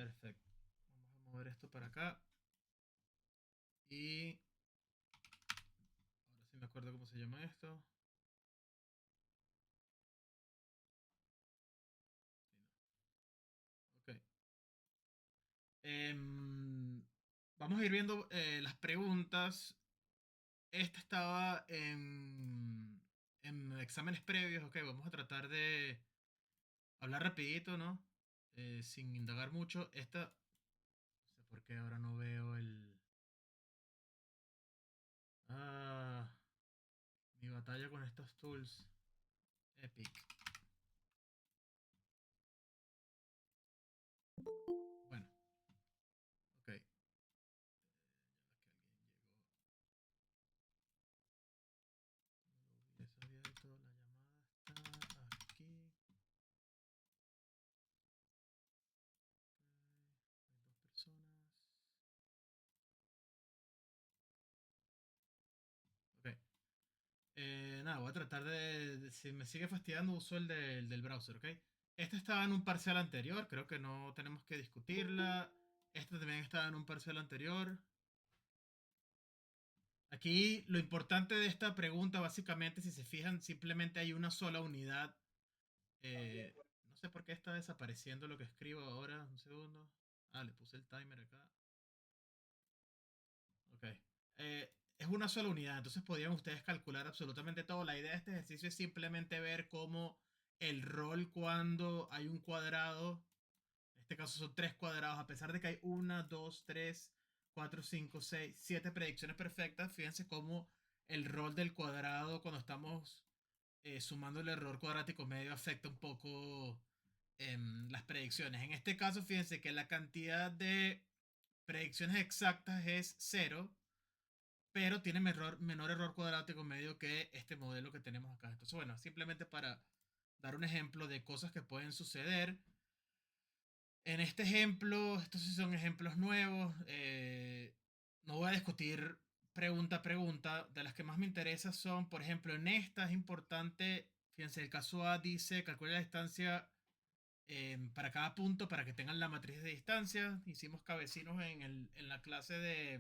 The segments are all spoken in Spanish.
Perfecto. Vamos a mover esto para acá. Y ahora sí me acuerdo cómo se llama esto. Ok. Vamos a ir viendo las preguntas. Esta estaba en exámenes previos. Ok, vamos a tratar de hablar rapidito, ¿no? Sin indagar mucho. Esta, no sé por qué ahora no veo el... Ah, mi batalla con estos tools. Epic. Bueno, ok. Ya que alguien llegó. No lo hubiese abierto. La llamada está aquí. Ok, hay dos personas. Ok. Nada, voy a tratar si me sigue fastidiando, uso el del browser, ¿ok? Esta estaba en un parcial anterior, creo que no tenemos que discutirla. Esta también estaba en un parcial anterior. Aquí lo importante de esta pregunta, básicamente, si se fijan, simplemente hay una sola unidad. No sé por qué está desapareciendo lo que escribo ahora. Un segundo. Ah, le puse el timer acá. Ok. Es una sola unidad, entonces podrían ustedes calcular absolutamente todo. La idea de este ejercicio es simplemente ver cómo el rol cuando hay un cuadrado, en este caso son tres cuadrados, a pesar de que hay una, dos, tres, cuatro, cinco, seis, siete predicciones perfectas, fíjense cómo el rol del cuadrado cuando estamos sumando el error cuadrático medio afecta un poco las predicciones. En este caso, fíjense que la cantidad de predicciones exactas es cero, pero tiene menor error cuadrático medio que este modelo que tenemos acá. Entonces, bueno, simplemente para dar un ejemplo de cosas que pueden suceder. En este ejemplo, estos sí son ejemplos nuevos. No voy a discutir pregunta a pregunta. De las que más me interesan son, por ejemplo, en esta es importante, fíjense, el caso A dice, calcula la distancia para cada punto para que tengan la matriz de distancia. Hicimos cabecinos en la clase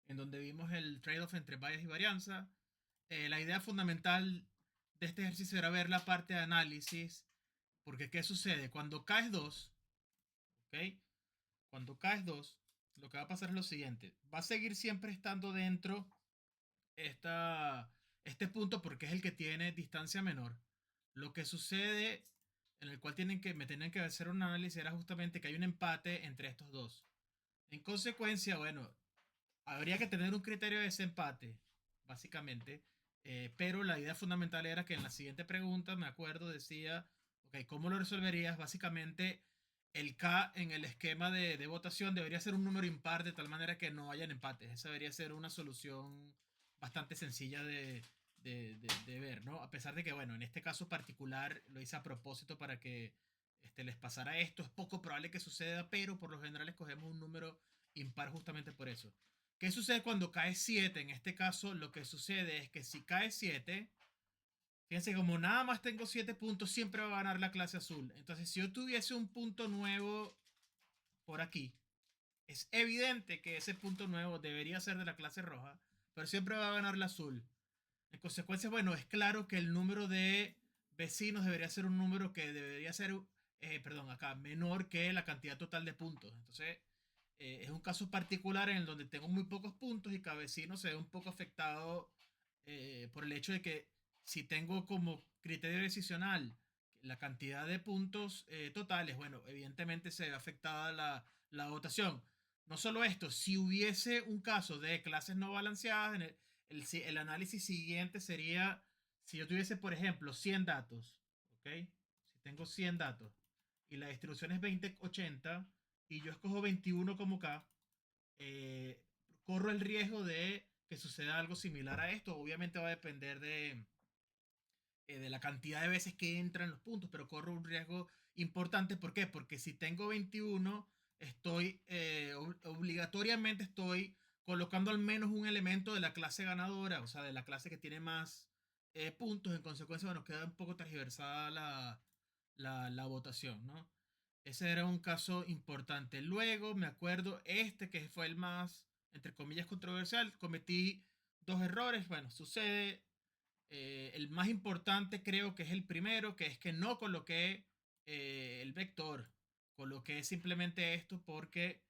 en donde vimos el trade-off entre bias y varianza. La idea fundamental de este ejercicio era ver la parte de análisis, porque ¿qué sucede? Cuando caes 2, ¿ok? Cuando caes 2, lo que va a pasar es lo siguiente, va a seguir siempre estando dentro este punto porque es el que tiene distancia menor. Lo que sucede, en el cual me tienen que hacer un análisis, era justamente que hay un empate entre estos dos. En consecuencia, bueno, habría que tener un criterio de desempate, básicamente. Pero la idea fundamental era que en la siguiente pregunta, me acuerdo, decía, ok, ¿cómo lo resolverías? Básicamente, el K en el esquema de votación debería ser un número impar de tal manera que no hayan empates. Esa debería ser una solución bastante sencilla de ver, ¿no? A pesar de que, bueno, en este caso particular lo hice a propósito para que les pasara esto. Es poco probable que suceda, pero por lo general escogemos un número impar justamente por eso. ¿Qué sucede cuando cae 7? En este caso, lo que sucede es que si cae 7, fíjense, como nada más tengo 7 puntos, siempre va a ganar la clase azul. Entonces, si yo tuviese un punto nuevo por aquí, es evidente que ese punto nuevo debería ser de la clase roja, pero siempre va a ganar la azul. En consecuencia, bueno, es claro que el número de vecinos debería ser un número que debería ser, perdón, acá, menor que la cantidad total de puntos. Entonces, es un caso particular en el donde tengo muy pocos puntos y cada vecino se ve un poco afectado por el hecho de que si tengo como criterio decisional la cantidad de puntos totales, bueno, evidentemente se ve afectada la votación. No solo esto, si hubiese un caso de clases no balanceadas, el análisis siguiente sería si yo tuviese, por ejemplo, 100 datos, ¿ok? Si tengo 100 datos y la distribución es 20-80 y yo escojo 21 como K, corro el riesgo de que suceda algo similar a esto. Obviamente va a depender de la cantidad de veces que entran los puntos, pero corro un riesgo importante. ¿Por qué? Porque si tengo 21, obligatoriamente estoy colocando al menos un elemento de la clase ganadora, o sea, de la clase que tiene más puntos. En consecuencia, bueno, queda un poco tergiversada la votación, ¿no? Ese era un caso importante. Luego me acuerdo este que fue el más, entre comillas, controversial. Cometí dos errores. Bueno, sucede. El más importante creo que es el primero, que es que no coloqué el vector. Coloqué simplemente esto porque,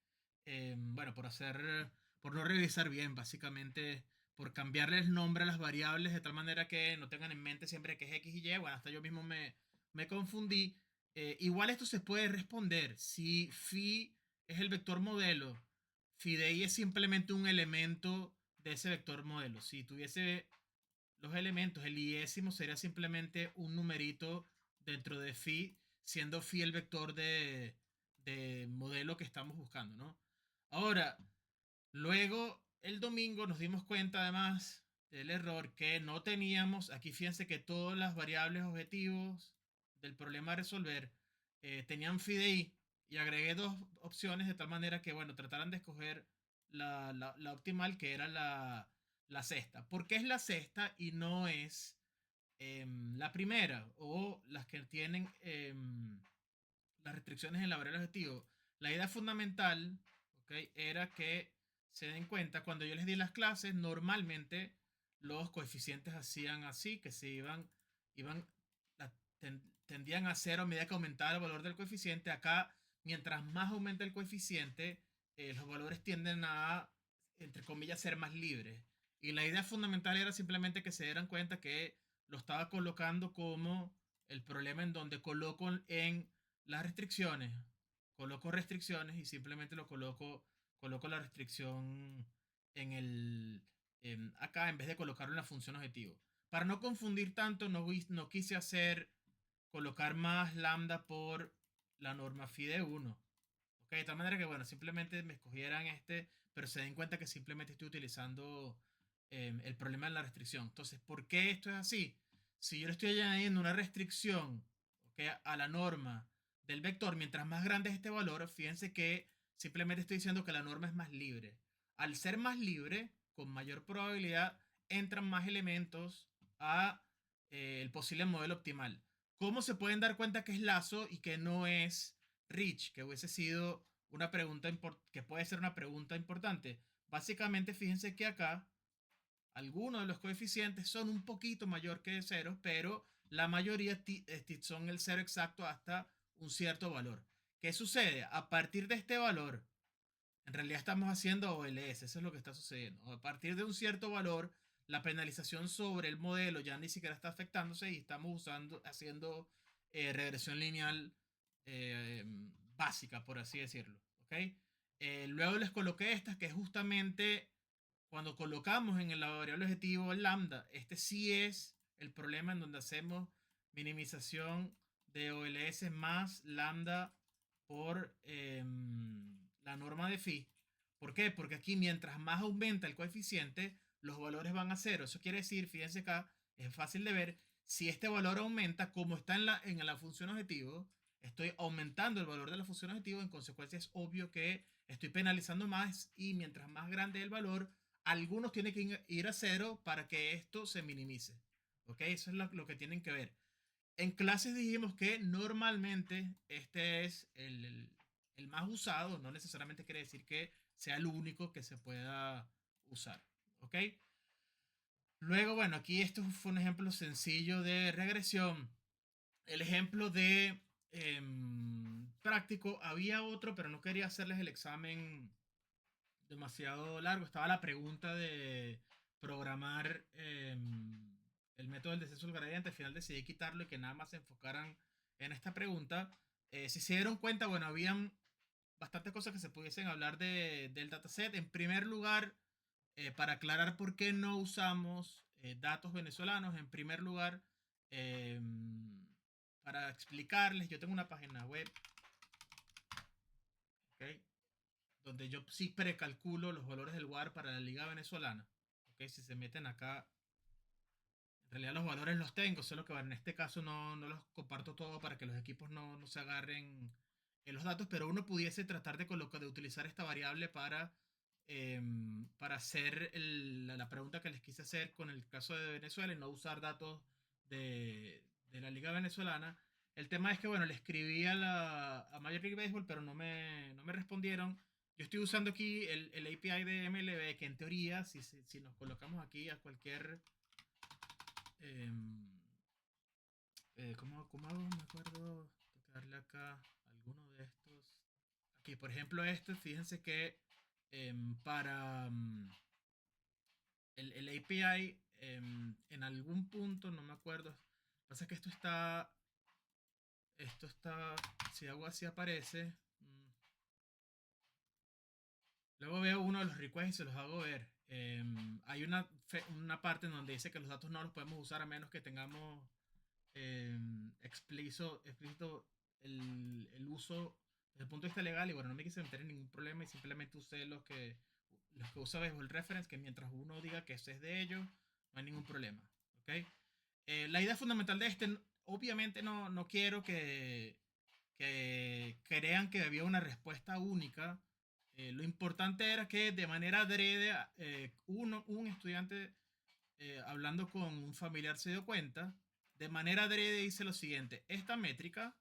bueno, por no revisar bien, básicamente, por cambiarle el nombre a las variables de tal manera que no tengan en mente siempre que es X y Y. Bueno, hasta yo mismo me confundí. Igual esto se puede responder si phi es el vector modelo. Phi de i es simplemente un elemento de ese vector modelo. Si tuviese los elementos, el iésimo sería simplemente un numerito dentro de phi, siendo phi el vector de modelo que estamos buscando, ¿no? Ahora, luego el domingo nos dimos cuenta además del error que no teníamos, aquí fíjense que todas las variables objetivos del problema a resolver tenían phi de i y agregué dos opciones de tal manera que, bueno, trataran de escoger la optimal que era la sexta. ¿Por qué es la sexta y no es la primera o las que tienen las restricciones en la variable objetivo? La idea fundamental, ¿okay? Era que se den cuenta, cuando yo les di las clases, normalmente los coeficientes hacían así, que se iban tendían a cero a medida que aumentaba el valor del coeficiente. Acá, mientras más aumenta el coeficiente, los valores tienden a, entre comillas, ser más libres. Y la idea fundamental era simplemente que se dieran cuenta que lo estaba colocando como el problema en donde coloco en las restricciones, coloco restricciones y simplemente coloco la restricción en acá en vez de colocarlo en la función objetivo. Para no confundir tanto, no quise colocar más lambda por la norma phi de 1. Okay, de tal manera que, bueno, simplemente me escogieran pero se den cuenta que simplemente estoy utilizando el problema de la restricción. Entonces, ¿por qué esto es así? Si yo le estoy añadiendo una restricción, okay, a la norma del vector, mientras más grande es este valor, fíjense que simplemente estoy diciendo que la norma es más libre. Al ser más libre, con mayor probabilidad, entran más elementos a el posible modelo optimal. ¿Cómo se pueden dar cuenta que es lazo y que no es Rich? Que hubiese sido una pregunta que puede ser una pregunta importante. Básicamente, fíjense que acá algunos de los coeficientes son un poquito mayor que cero, pero la mayoría son el cero exacto hasta un cierto valor. ¿Qué sucede? A partir de este valor, en realidad estamos haciendo OLS, eso es lo que está sucediendo. A partir de un cierto valor, la penalización sobre el modelo ya ni siquiera está afectándose y estamos haciendo regresión lineal eh, básica, por así decirlo. ¿Okay? Luego les coloqué estas que es justamente cuando colocamos en la variable objetivo el lambda. Este sí es el problema en donde hacemos minimización de OLS más lambda por la norma de phi. ¿Por qué? Porque aquí mientras más aumenta el coeficiente, los valores van a cero. Eso quiere decir, fíjense acá, es fácil de ver, si este valor aumenta, como está en la función objetivo, estoy aumentando el valor de la función objetivo, en consecuencia es obvio que estoy penalizando más y mientras más grande el valor, algunos tienen que ir a cero para que esto se minimice. ¿Ok? Eso es lo que tienen que ver. En clases dijimos que normalmente este es el más usado, no necesariamente quiere decir que sea el único que se pueda usar. ¿Ok? Luego, bueno, aquí esto fue un ejemplo sencillo de regresión. El ejemplo de práctico, había otro, pero no quería hacerles el examen demasiado largo. Estaba la pregunta de programar el método del descenso del gradiente. Al final decidí quitarlo y que nada más se enfocaran en esta pregunta. Si se dieron cuenta, bueno, habían bastantes cosas que se pudiesen hablar del dataset. En primer lugar, para aclarar por qué no usamos datos venezolanos, en primer lugar, eh, para explicarles, yo tengo una página web, ¿okay? Donde yo sí precalculo los valores del WAR para la liga venezolana. ¿Okay? Si se meten acá, en realidad los valores los tengo, solo que bueno, en este caso no los comparto todo para que los equipos no se agarren en los datos, pero uno pudiese tratar de utilizar esta variable para hacer la pregunta que les quise hacer con el caso de Venezuela y no usar datos de la liga venezolana. El tema es que, bueno, le escribí a Major League Baseball, pero no me respondieron. Yo estoy usando aquí el API de MLB, que en teoría, si nos colocamos aquí a cualquier... em, ¿cómo hago? No me acuerdo. Tengo que darle acá a alguno de estos. Aquí, por ejemplo, este, fíjense que para el API, en algún punto, no me acuerdo. Pasa que esto está, si hago así aparece. Luego veo uno de los requests y se los hago ver. Hay una parte en donde dice que los datos no los podemos usar a menos que tengamos explícito el uso desde el punto de vista legal. Y bueno, no me quise meter en ningún problema y simplemente usé los que usa Baseball Reference, que mientras uno diga que ese es de ellos, no hay ningún problema. ¿Ok? La idea fundamental de este, obviamente no quiero que crean que había una respuesta única. Lo importante era que de manera adrede, un estudiante hablando con un familiar se dio cuenta, de manera adrede dice lo siguiente: esta métrica,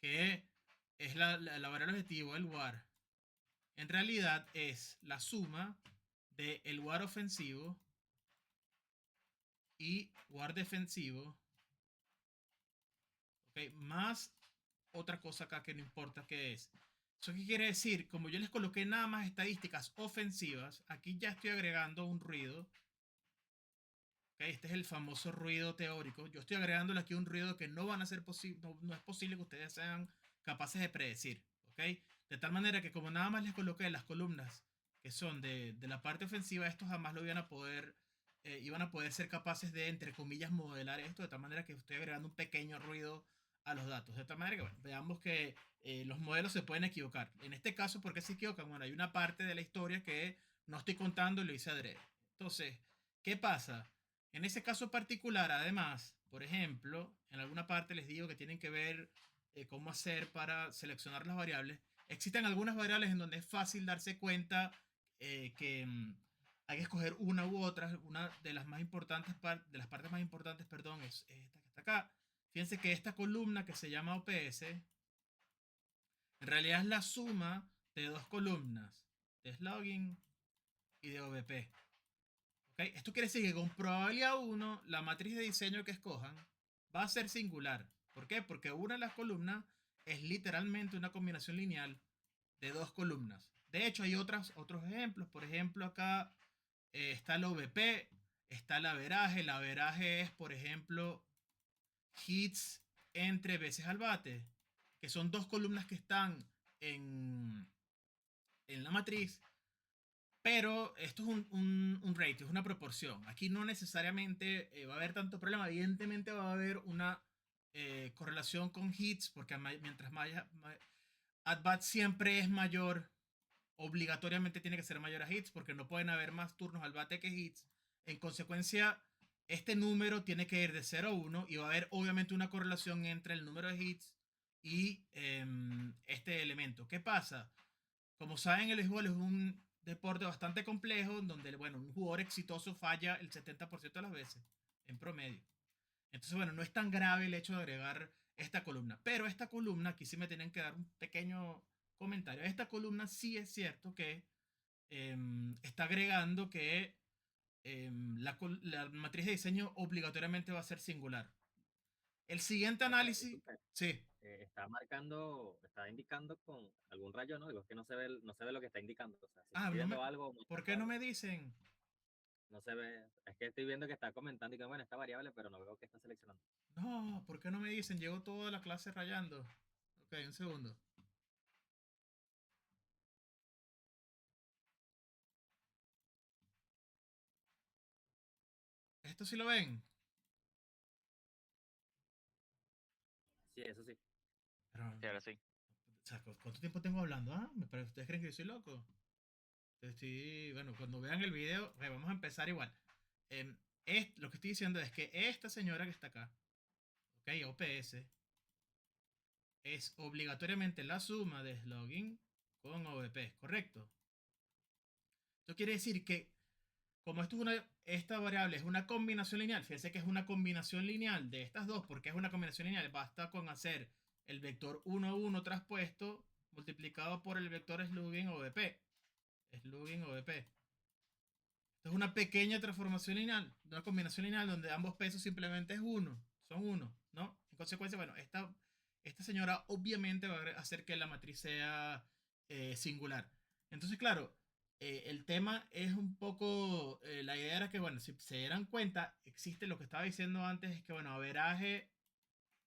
que es la variable objetivo, el WAR, en realidad es la suma de el WAR ofensivo y WAR defensivo, ¿ok? Más otra cosa acá que no importa qué es. ¿Eso qué quiere decir? Como yo les coloqué nada más estadísticas ofensivas, aquí ya estoy agregando un ruido. ¿Okay? Este es el famoso ruido teórico. Yo estoy agregándole aquí un ruido que no van a ser posible, no es posible que ustedes sean capaces de predecir. ¿Okay? De tal manera que como nada más les coloqué las columnas que son de la parte ofensiva, estos jamás lo iban a poder ser capaces de, entre comillas, modelar esto, de tal manera que estoy agregando un pequeño ruido a los datos. De tal manera que, bueno, veamos que los modelos se pueden equivocar. En este caso, ¿por qué se equivocan? Bueno, hay una parte de la historia que no estoy contando y lo hice adrede. Entonces, ¿qué pasa? En ese caso particular, además, por ejemplo, en alguna parte les digo que tienen que ver cómo hacer para seleccionar las variables. Existen algunas variables en donde es fácil darse cuenta que hay que escoger una u otra. Una de las más importantes, de las partes más importantes, perdón, es esta que está acá. Fíjense que esta columna que se llama OPS, en realidad es la suma de dos columnas, de slogging y de OVP. ¿Okay? Esto quiere decir que con probabilidad 1, la matriz de diseño que escojan va a ser singular. ¿Por qué? Porque una de las columnas es literalmente una combinación lineal de dos columnas. De hecho, hay otros ejemplos. Por ejemplo, acá está el OVP, está el averaje. El averaje es, por ejemplo, hits entre veces al bate, que son dos columnas que están en la matriz. Pero esto es un ratio, es una proporción. Aquí no necesariamente va a haber tanto problema. Evidentemente va a haber una correlación con hits, porque mientras at-bat siempre es mayor, obligatoriamente tiene que ser mayor a hits, porque no pueden haber más turnos al bate que hits. En consecuencia, este número tiene que ir de 0 a 1 y va a haber obviamente una correlación entre el número de hits y este elemento. ¿Qué pasa? Como saben, el béisbol es un deporte bastante complejo donde, bueno, un jugador exitoso falla el 70% de las veces, en promedio. Entonces, bueno, no es tan grave el hecho de agregar esta columna. Pero esta columna, aquí sí me tienen que dar un pequeño comentario. Esta columna sí es cierto que está agregando que la matriz de diseño obligatoriamente va a ser singular. El siguiente Profe, análisis, disculpe, sí. está indicando con algún rayo, ¿no? Digo, es que no se ve lo que está indicando. O sea, si Ah, estoy viendo algo, ¿por mostrando qué no algo, me dicen? no se ve. Es que estoy viendo que está comentando y que, bueno, esta variable, pero no veo que está seleccionando. No, ¿por qué no me dicen? Llevo toda la clase rayando. Ok, un segundo. ¿Esto sí lo ven? Sí, eso sí. Pero, Sí, ahora sí. o sea, ¿cuánto tiempo tengo hablando? Ah, me parece, ¿ustedes creen que yo soy loco? Bueno, cuando vean el video, ok, vamos a empezar igual. Lo que estoy diciendo es que esta señora que está acá, ok, OPS, es obligatoriamente la suma de slogging con OVP, ¿correcto? Esto quiere decir que como esta variable es una combinación lineal, fíjense que es una combinación lineal de estas dos, porque es una combinación lineal, basta con hacer el vector 1, 1 traspuesto multiplicado por el vector slugging o VP. Slugging o VP. Esto es una pequeña transformación lineal, una combinación lineal donde ambos pesos simplemente es 1, son 1, ¿no? En consecuencia, bueno, esta señora obviamente va a hacer que la matriz sea singular. Entonces, claro, el tema es un poco, la idea era que, bueno, si se dieran cuenta, existe lo que estaba diciendo antes, es que, bueno, averaje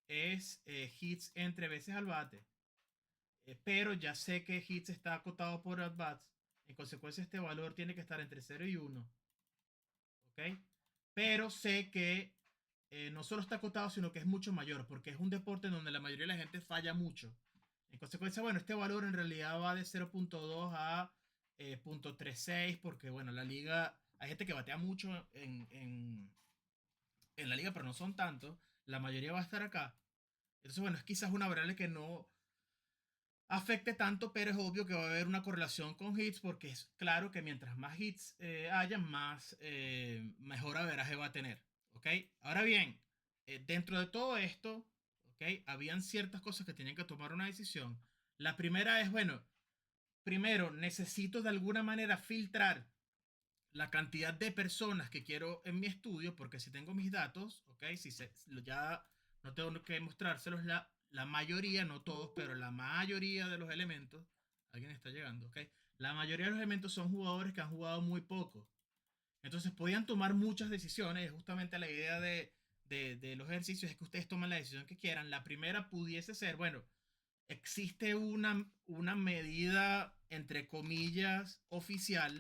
es hits entre veces al bate, pero ya sé que hits está acotado por at bats, en consecuencia este valor tiene que estar entre 0 y 1, ¿ok? Pero sé que no solo está acotado, sino que es mucho mayor, porque es un deporte en donde la mayoría de la gente falla mucho. En consecuencia, bueno, este valor en realidad va de 0.2 a 0.36, porque, bueno, la liga, hay gente que batea mucho en la liga, pero no son tantos. La mayoría va a estar acá. Entonces, bueno, es quizás una variable que no afecte tanto, pero es obvio que va a haber una correlación con hits, porque es claro que mientras más hits haya, más mejor averaje va a tener. ¿Ok? Ahora bien, dentro de todo esto, ¿ok? Habían ciertas cosas que tenían que tomar una decisión. La primera es, bueno, primero necesito de alguna manera filtrar la cantidad de personas que quiero en mi estudio, porque si tengo mis datos, ¿ok? Ya no tengo que mostrárselos, la mayoría, no todos, pero la mayoría de los elementos, alguien está llegando, ¿ok? La mayoría de los elementos son jugadores que han jugado muy poco. Entonces podían tomar muchas decisiones, justamente la idea de los ejercicios es que ustedes tomen la decisión que quieran. La primera pudiese ser, bueno, existe una medida, entre comillas, oficial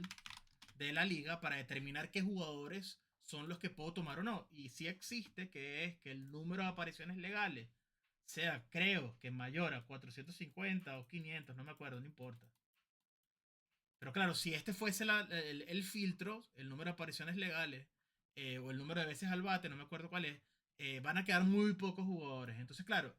de la liga para determinar qué jugadores son los que puedo tomar o no. Y si existe, que es que el número de apariciones legales sea, creo que mayor a 450 o 500, no me acuerdo, no importa. Pero claro, si este fuese el filtro, el número de apariciones legales, o el número de veces al bate, no me acuerdo cuál es, van a quedar muy pocos jugadores. Entonces, claro,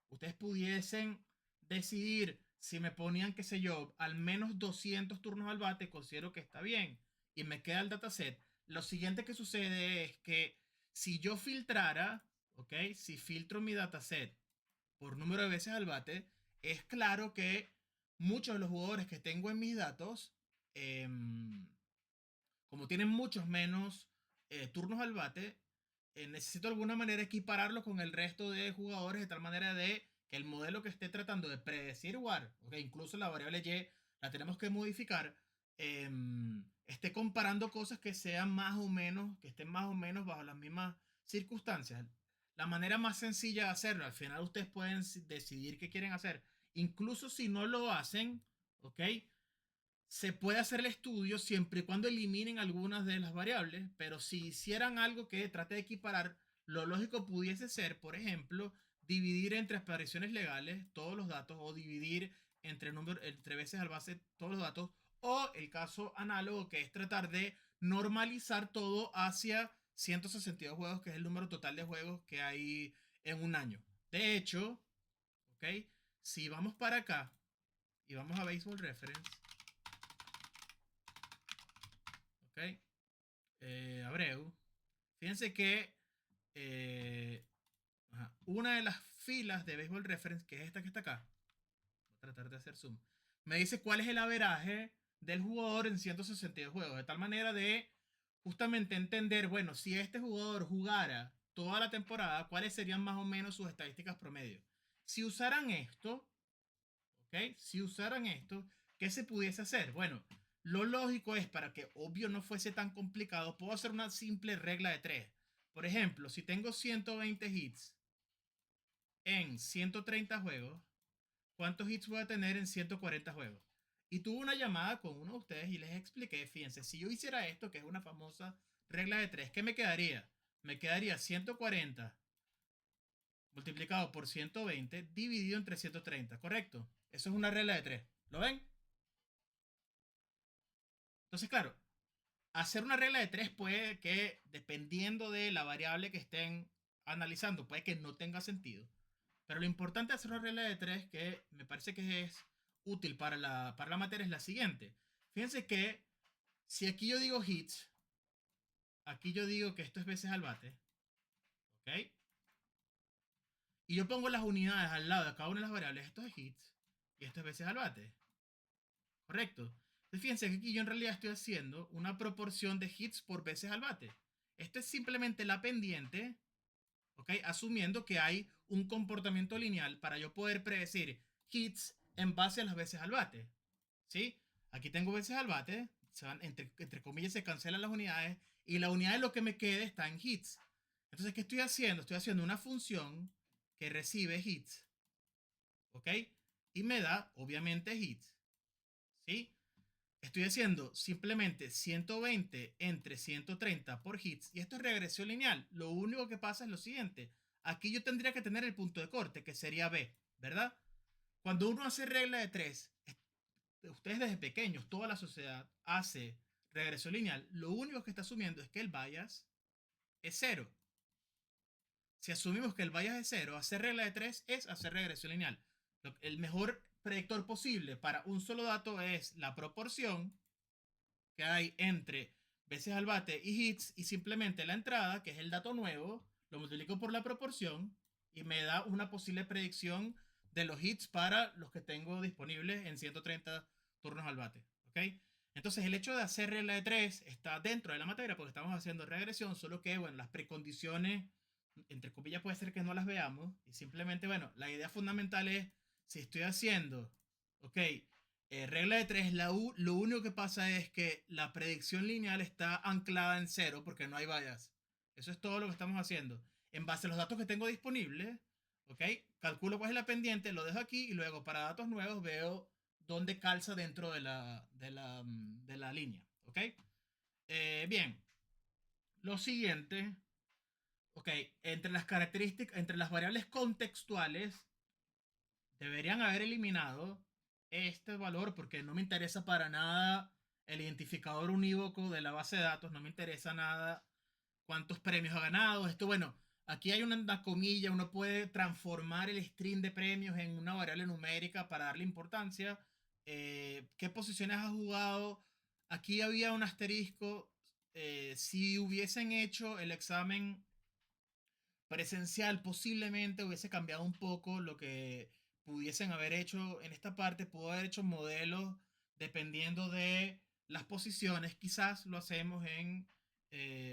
ustedes pudiesen decidir si me ponían, qué sé yo, al menos 200 turnos al bate, considero que está bien, y me queda el dataset. Lo siguiente que sucede es que si yo filtrara, ¿ok? Si filtro mi dataset por número de veces al bate, es claro que muchos de los jugadores que tengo en mis datos, como tienen muchos menos turnos al bate, necesito de alguna manera equipararlo con el resto de jugadores de tal manera de que el modelo que esté tratando de predecir WAR, okay, incluso la variable Y la tenemos que modificar, esté comparando cosas que sean más o menos, que estén más o menos bajo las mismas circunstancias. La manera más sencilla de hacerlo, al final ustedes pueden decidir qué quieren hacer. Incluso si no lo hacen, ¿ok? Se puede hacer el estudio siempre y cuando eliminen algunas de las variables, pero si hicieran algo que trate de equiparar, lo lógico pudiese ser, por ejemplo, dividir entre apariciones legales todos los datos o dividir entre veces al base todos los datos, o el caso análogo que es tratar de normalizar todo hacia 162 juegos, que es el número total de juegos que hay en un año. De hecho, ¿ok? Si vamos para acá y vamos a Baseball Reference, ¿ok? Abreu, fíjense que una de las filas de Baseball Reference, que es esta que está acá, voy a tratar de hacer zoom, me dice cuál es el averaje del jugador en 162 juegos, de tal manera de justamente entender, bueno, si este jugador jugara toda la temporada, cuáles serían más o menos sus estadísticas promedio. Si usaran esto, ¿ok? Si usaran esto, ¿qué se pudiese hacer? Bueno, lo lógico es, para que obvio no fuese tan complicado, puedo hacer una simple regla de 3. Por ejemplo, si tengo 120 hits en 130 juegos, ¿cuántos hits voy a tener en 140 juegos? Y tuve una llamada con uno de ustedes y les expliqué, fíjense, si yo hiciera esto, que es una famosa regla de 3, ¿qué me quedaría? Me quedaría 140 multiplicado por 120 dividido entre 130, ¿correcto? Eso es una regla de 3. ¿Lo ven? Entonces, claro, hacer una regla de 3 puede que, dependiendo de la variable que estén analizando, puede que no tenga sentido. Pero lo importante de hacer una regla de 3 que me parece que es útil para la materia es la siguiente. Fíjense que si aquí yo digo hits, aquí yo digo que esto es veces al bate, ¿ok? Y yo pongo las unidades al lado de cada una de las variables. Esto es hits y esto es veces al bate, ¿correcto? Entonces fíjense que aquí yo en realidad estoy haciendo una proporción de hits por veces al bate. Esto es simplemente la pendiente, ¿ok? Asumiendo que hay un comportamiento lineal para yo poder predecir hits en base a las veces al bate, ¿sí? Aquí tengo veces al bate, entre comillas se cancelan las unidades y la unidad de lo que me quede está en hits. Entonces, ¿qué estoy haciendo? Estoy haciendo una función que recibe hits, ¿ok? Y me da, obviamente, hits, ¿sí? Estoy haciendo simplemente 120 entre 130 por hits y esto es regresión lineal. Lo único que pasa es lo siguiente. Aquí yo tendría que tener el punto de corte, que sería B, ¿verdad? Cuando uno hace regla de 3, ustedes desde pequeños, toda la sociedad hace regresión lineal, lo único que está asumiendo es que el bias es cero. Si asumimos que el bias es cero, hacer regla de 3 es hacer regresión lineal. El mejor predictor posible para un solo dato es la proporción que hay entre veces al bate y hits y simplemente la entrada, que es el dato nuevo, lo multiplico por la proporción y me da una posible predicción de los hits para los que tengo disponibles en 130 turnos al bate. ¿Ok? Entonces el hecho de hacer regla de 3 está dentro de la materia porque estamos haciendo regresión, solo que, bueno, las precondiciones, entre comillas, puede ser que no las veamos y simplemente, bueno, la idea fundamental es, si estoy haciendo, ok, regla de 3, lo único que pasa es que la predicción lineal está anclada en cero porque no hay bias. Eso es todo lo que estamos haciendo. En base a los datos que tengo disponibles, ¿ok? Calculo cuál es la pendiente, lo dejo aquí y luego para datos nuevos veo dónde calza dentro de la línea, ¿ok? Bien, lo siguiente, ¿ok? Entre las características, entre las variables contextuales, deberían haber eliminado este valor porque no me interesa para nada el identificador unívoco de la base de datos, no me interesa nada cuántos premios ha ganado. Esto, bueno, aquí hay una comilla, uno puede transformar el string de premios en una variable numérica para darle importancia. ¿Qué posiciones ha jugado? Aquí había un asterisco. Si hubiesen hecho el examen presencial, posiblemente hubiese cambiado un poco lo que pudiesen haber hecho en esta parte. Pudo haber hecho modelos dependiendo de las posiciones. Quizás lo hacemos en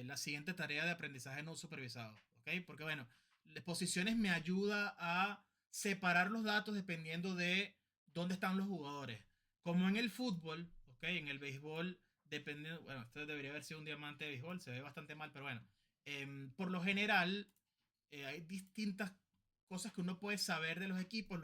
la siguiente tarea de aprendizaje no supervisado, ¿ok? Porque bueno, las posiciones me ayuda a separar los datos dependiendo de dónde están los jugadores. Como en el fútbol, ¿ok? En el béisbol, dependiendo, bueno, esto debería haber sido un diamante de béisbol, se ve bastante mal, pero bueno, por lo general hay distintas cosas que uno puede saber de los equipos.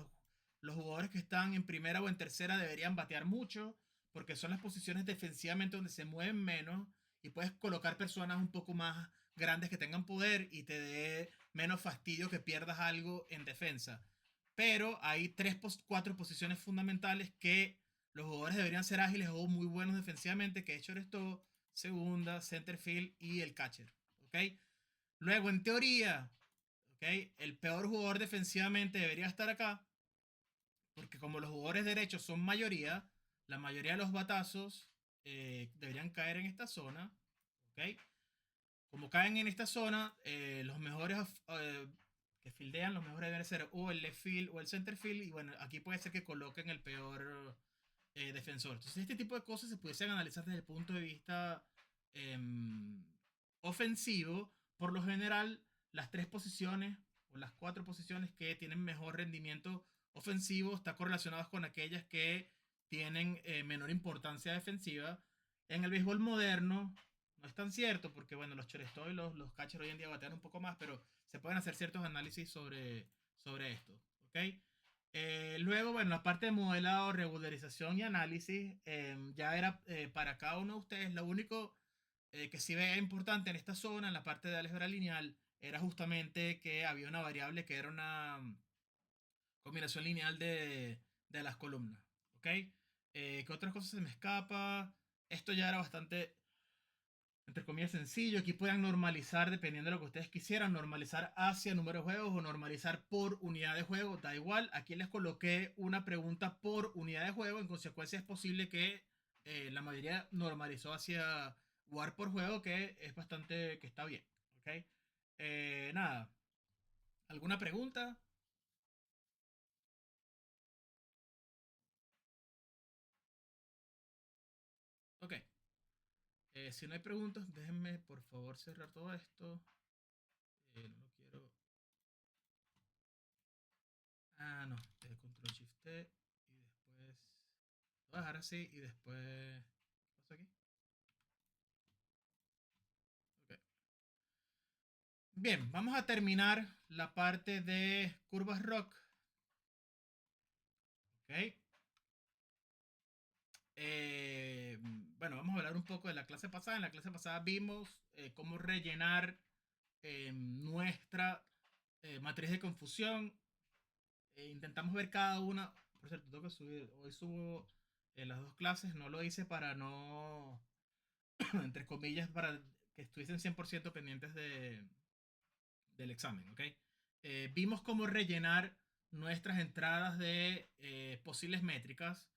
Los jugadores que están en primera o en tercera deberían batear mucho porque son las posiciones defensivamente donde se mueven menos y puedes colocar personas un poco más grandes que tengan poder y te dé menos fastidio que pierdas algo en defensa. Pero hay cuatro posiciones fundamentales que los jugadores deberían ser ágiles o muy buenos defensivamente, que es shortstop, segunda, center field y el catcher. ¿Ok? Luego, en teoría, ¿okay? El peor jugador defensivamente debería estar acá, porque como los jugadores derechos son mayoría, la mayoría de los batazos deberían caer en esta zona. ¿Okay? Como caen en esta zona, los mejores que fildean, los mejores deben ser o el left field o el center field. Y bueno, aquí puede ser que coloquen el peor defensor. Entonces, este tipo de cosas se pudiesen analizar desde el punto de vista eh, ofensivo. Por lo general, las tres posiciones o las cuatro posiciones que tienen mejor rendimiento ofensivo están correlacionadas con aquellas que tienen menor importancia defensiva. En el béisbol moderno no es tan cierto porque, bueno, los shortstop y los catchers hoy en día batean un poco más, pero se pueden hacer ciertos análisis sobre esto. ¿Ok? Luego, bueno, la parte de modelado, regularización y análisis, ya era para cada uno de ustedes. Lo único que sí veía importante en esta zona, en la parte de álgebra lineal, era justamente que había una variable que era una combinación lineal de las columnas. ¿Ok? ¿Qué otras cosas se me escapa? Esto ya era bastante, entre comillas, sencillo. Aquí pueden normalizar dependiendo de lo que ustedes quisieran. Normalizar hacia número de juegos o normalizar por unidad de juego. Da igual. Aquí les coloqué una pregunta por unidad de juego. En consecuencia es posible que la mayoría normalizó hacia War por juego, que es bastante, que está bien, ¿ok? Nada, ¿alguna pregunta? Ok, si no hay preguntas, déjenme por favor cerrar todo esto. No lo quiero. Ah, no, control shift T y después. Lo voy a dejar así y después. ¿Qué pasa aquí? Ok. Bien, vamos a terminar la parte de curvas rock. Ok. Bueno, vamos a hablar un poco de la clase pasada. En la clase pasada vimos cómo rellenar nuestra matriz de confusión. Intentamos ver cada una. Por cierto, tengo que subir. Hoy subo las dos clases. No lo hice para no, entre comillas, para que estuviesen 100% pendientes del examen, ¿ok? Vimos cómo rellenar nuestras entradas de posibles métricas.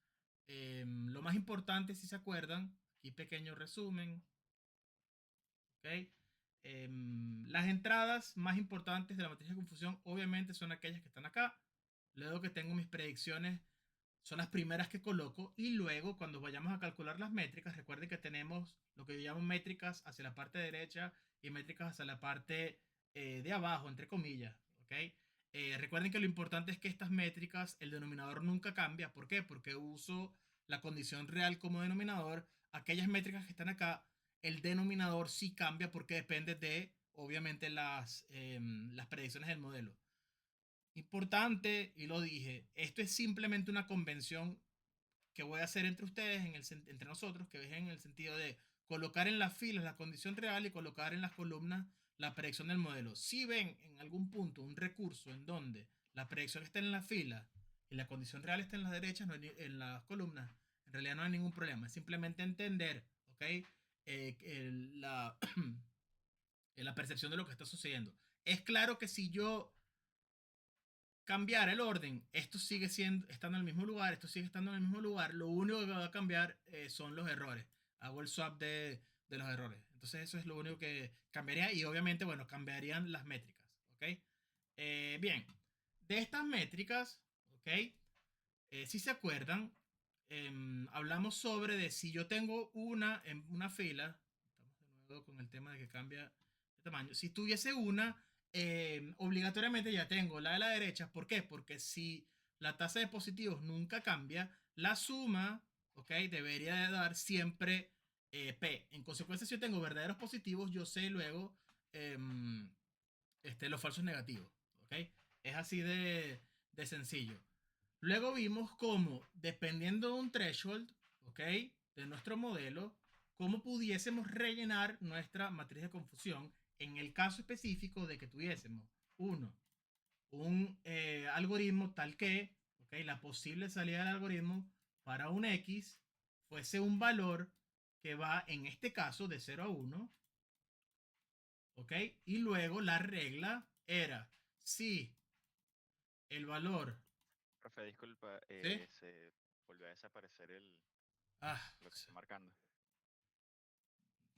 Lo más importante, si se acuerdan, aquí pequeño resumen, ¿ok? Las entradas más importantes de la matriz de confusión obviamente son aquellas que están acá. Luego que tengo mis predicciones son las primeras que coloco y luego cuando vayamos a calcular las métricas, recuerden que tenemos lo que yo llamo métricas hacia la parte derecha y métricas hacia la parte de abajo, entre comillas, ¿ok? Recuerden que lo importante es que estas métricas, el denominador nunca cambia. ¿Por qué? Porque uso la condición real como denominador. Aquellas métricas que están acá, el denominador sí cambia porque depende de, obviamente, las predicciones del modelo. Importante, y lo dije, esto es simplemente una convención que voy a hacer entre ustedes, entre nosotros, que es en el sentido de colocar en las filas la condición real y colocar en las columnas la predicción del modelo. Si ven en algún punto un recurso en donde la predicción está en la fila y la condición real está en las derechas, no en las columnas, en realidad no hay ningún problema. Es simplemente entender, ¿ok? La, la percepción de lo que está sucediendo. Es claro que si yo cambiar el orden, esto sigue estando en el mismo lugar, esto sigue estando en el mismo lugar, lo único que va a cambiar son los errores. Hago el swap de los errores. Entonces eso es lo único que cambiaría y obviamente, bueno, cambiarían las métricas. ¿Ok? Bien, de estas métricas, ¿ok? Si se acuerdan, hablamos sobre de si yo tengo una en una fila, estamos de nuevo con el tema de que cambia de tamaño, si tuviese una, obligatoriamente ya tengo la de la derecha. ¿Por qué? Porque si la tasa de positivos nunca cambia, la suma, ¿ok? Debería de dar siempre P. En consecuencia, si yo tengo verdaderos positivos, yo sé luego los falsos negativos, ¿ok? Es así de sencillo. Luego vimos cómo, dependiendo de un threshold, ¿ok? De nuestro modelo, cómo pudiésemos rellenar nuestra matriz de confusión en el caso específico de que tuviésemos, uno, un algoritmo tal que, ¿ok? La posible salida del algoritmo para un X fuese un valor que va, en este caso, de 0 a 1, ¿ok? Y luego la regla era si el valor, Profe, disculpa, ¿sí? se volvió a desaparecer Ah, lo que estoy marcando.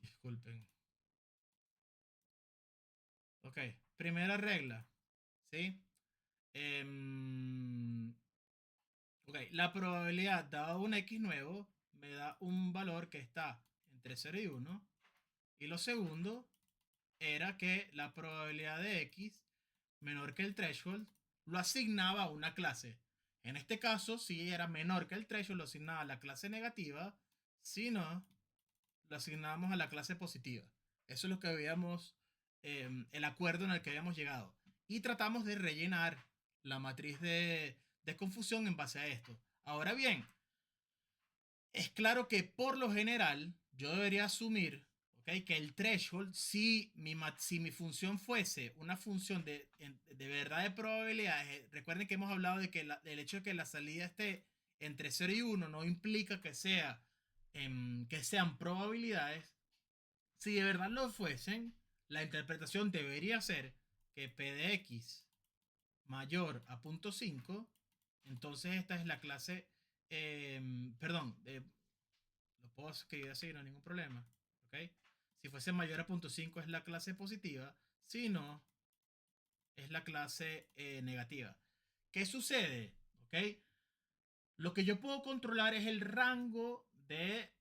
disculpen. Ok, primera regla, ¿sí? Ok, la probabilidad dado un X nuevo me da un valor que está entre 0 y 1. Y lo segundo era que la probabilidad de X menor que el threshold lo asignaba a una clase. En este caso, si era menor que el threshold, lo asignaba a la clase negativa. Si no, lo asignábamos a la clase positiva. Eso es lo que habíamos, el acuerdo en el que habíamos llegado. Y tratamos de rellenar la matriz de confusión en base a esto. Ahora bien, es claro que por lo general yo debería asumir, ¿okay? Que el threshold, si mi función fuese una función de verdad de probabilidades, recuerden que hemos hablado de que el hecho de que la salida esté entre 0 y 1 no implica que sean probabilidades. Si de verdad lo fuesen, la interpretación debería ser que P de X mayor a 0.5, entonces esta es la clase, perdón, lo puedo escribir así, no hay ningún problema. ¿ok? Si fuese mayor a 0.5 es la clase positiva, si no, es la clase negativa. ¿Qué sucede? ¿Ok? Lo que yo puedo controlar es el rango de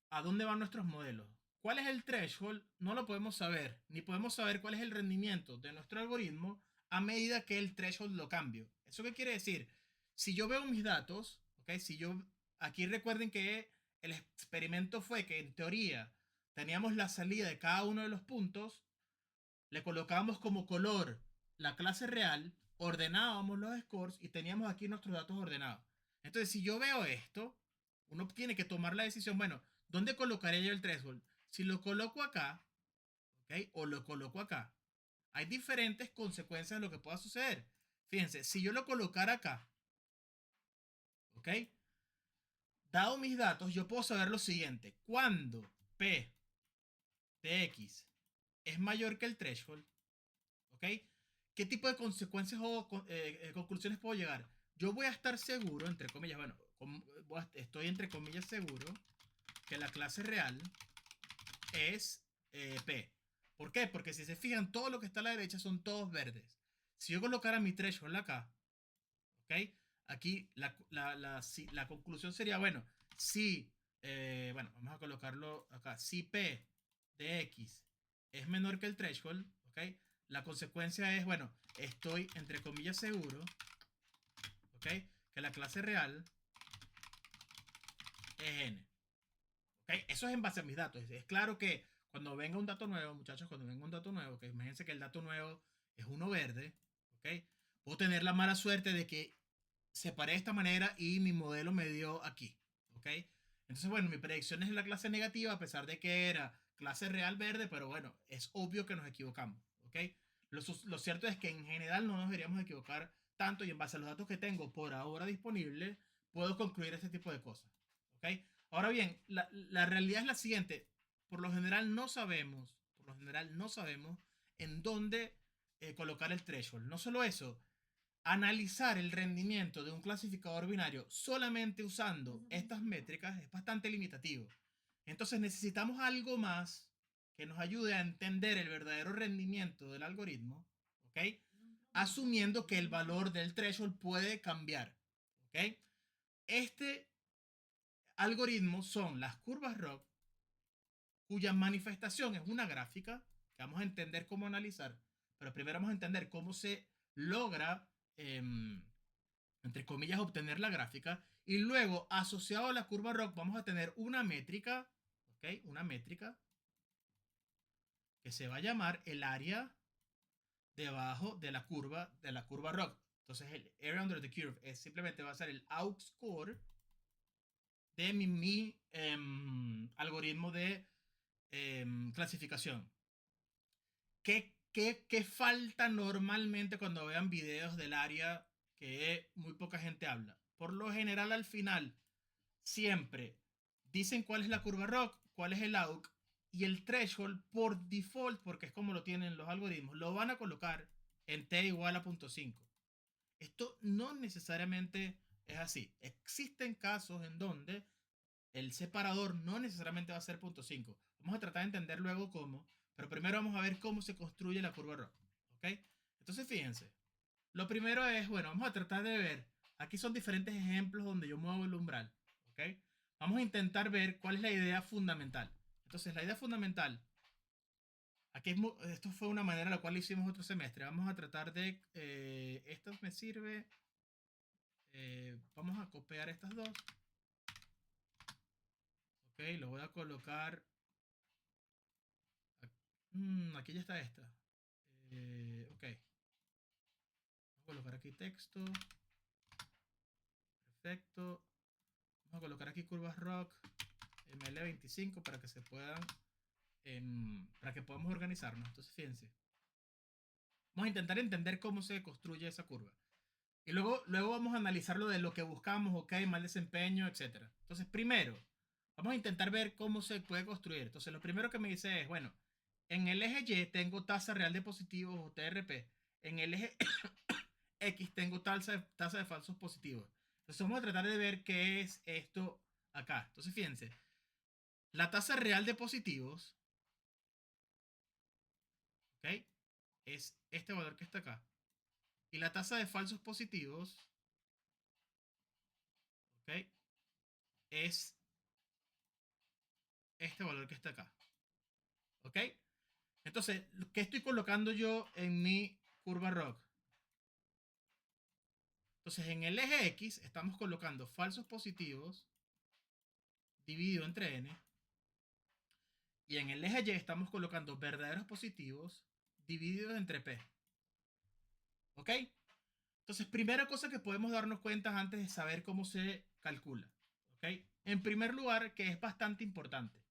a dónde van nuestros modelos. ¿Cuál es el threshold? No lo podemos saber, ni podemos saber cuál es el rendimiento de nuestro algoritmo a medida que el threshold lo cambio. ¿Eso qué quiere decir? Si yo veo mis datos, ¿ok? Si yo, aquí recuerden que el experimento fue que en teoría teníamos la salida de cada uno de los puntos, le colocábamos como color la clase real, ordenábamos los scores y teníamos aquí nuestros datos ordenados. Entonces, si yo veo esto, uno tiene que tomar la decisión, bueno, ¿dónde colocaré yo el threshold? Si lo coloco acá, ¿ok? O lo coloco acá. Hay diferentes consecuencias de lo que pueda suceder. Fíjense, si yo lo colocara acá, ¿ok? Dado mis datos, yo puedo saber lo siguiente. Cuando P de X es mayor que el threshold, ¿ok? ¿Qué tipo de consecuencias o conclusiones puedo llegar? Yo voy a estar seguro, entre comillas, bueno, estoy entre comillas seguro que la clase real es P. ¿Por qué? Porque si se fijan, todo lo que está a la derecha son todos verdes. Si yo colocara mi threshold acá, ¿ok? Aquí la conclusión sería, bueno, si, bueno, vamos a colocarlo acá, si P de X es menor que el threshold, ¿ok? La consecuencia es, bueno, estoy entre comillas seguro, ¿ok? Que la clase real es N. ¿Ok? Eso es en base a mis datos. Es claro que cuando venga un dato nuevo, muchachos, cuando venga un dato nuevo, que imagínense que el dato nuevo es uno verde, ¿ok? Puedo tener la mala suerte de que se pare de esta manera y mi modelo me dio aquí, ¿ok? Entonces, bueno, mi predicción es la clase negativa a pesar de que era clase real verde, pero bueno, es obvio que nos equivocamos, ¿ok? Lo cierto es que en general no nos deberíamos equivocar tanto y en base a los datos que tengo por ahora disponibles, puedo concluir este tipo de cosas, ¿ok? Ahora bien, la realidad es la siguiente. Por lo general no sabemos en dónde colocar el threshold. No solo eso, analizar el rendimiento de un clasificador binario solamente usando estas métricas es bastante limitativo. Entonces necesitamos algo más que nos ayude a entender el verdadero rendimiento del algoritmo, ¿ok? Asumiendo que el valor del threshold puede cambiar, ¿ok? Este algoritmo son las curvas ROC, cuya manifestación es una gráfica que vamos a entender cómo analizar, pero primero vamos a entender cómo se logra entre comillas, obtener la gráfica. Y luego, asociado a la curva ROC, vamos a tener una métrica, ¿ok? Una métrica que se va a llamar el área debajo de la curva ROC. Entonces, el area under the curve es simplemente va a ser el out score de mi algoritmo de clasificación. ¿Qué falta normalmente cuando vean videos del área que muy poca gente habla? Por lo general, al final, siempre dicen cuál es la curva ROC, cuál es el AUC y el threshold por default, porque es como lo tienen los algoritmos, lo van a colocar en t igual a 0.5. Esto no necesariamente es así. Existen casos en donde el separador no necesariamente va a ser 0.5. Vamos a tratar de entender luego cómo, pero primero vamos a ver cómo se construye la curva ROC. ¿Ok? Entonces fíjense. Lo primero es, bueno, vamos a tratar de ver. Aquí son diferentes ejemplos donde yo muevo el umbral. ¿Ok? Vamos a intentar ver cuál es la idea fundamental. Entonces, la idea fundamental, aquí esto fue una manera en la cual lo hicimos otro semestre. Vamos a tratar de, esto me sirve. Vamos a copiar estas dos. Ok, lo voy a colocar. Aquí ya está esta. Ok. Voy a colocar aquí texto. Perfecto. Vamos a colocar aquí curvas ROC ML25 para que se puedan para que podamos organizarnos. Entonces, fíjense. Vamos a intentar entender cómo se construye esa curva. Y luego vamos a analizar lo de lo que buscamos, ok, mal desempeño, etc. Entonces, primero, vamos a intentar ver cómo se puede construir. Entonces, lo primero que me dice es, bueno, en el eje Y tengo tasa real de positivos o TRP. En el eje X tengo tasa de falsos positivos. Entonces, vamos a tratar de ver qué es esto acá. Entonces, fíjense. La tasa real de positivos, ¿ok? Es este valor que está acá. Y la tasa de falsos positivos, ¿ok? Es este valor que está acá. ¿Ok? Entonces, ¿qué estoy colocando yo en mi curva ROC? Entonces, en el eje X estamos colocando falsos positivos dividido entre n. Y en el eje Y estamos colocando verdaderos positivos divididos entre p. ¿Ok? Entonces, primera cosa que podemos darnos cuenta antes de saber cómo se calcula. ¿Ok? En primer lugar, que es bastante importante.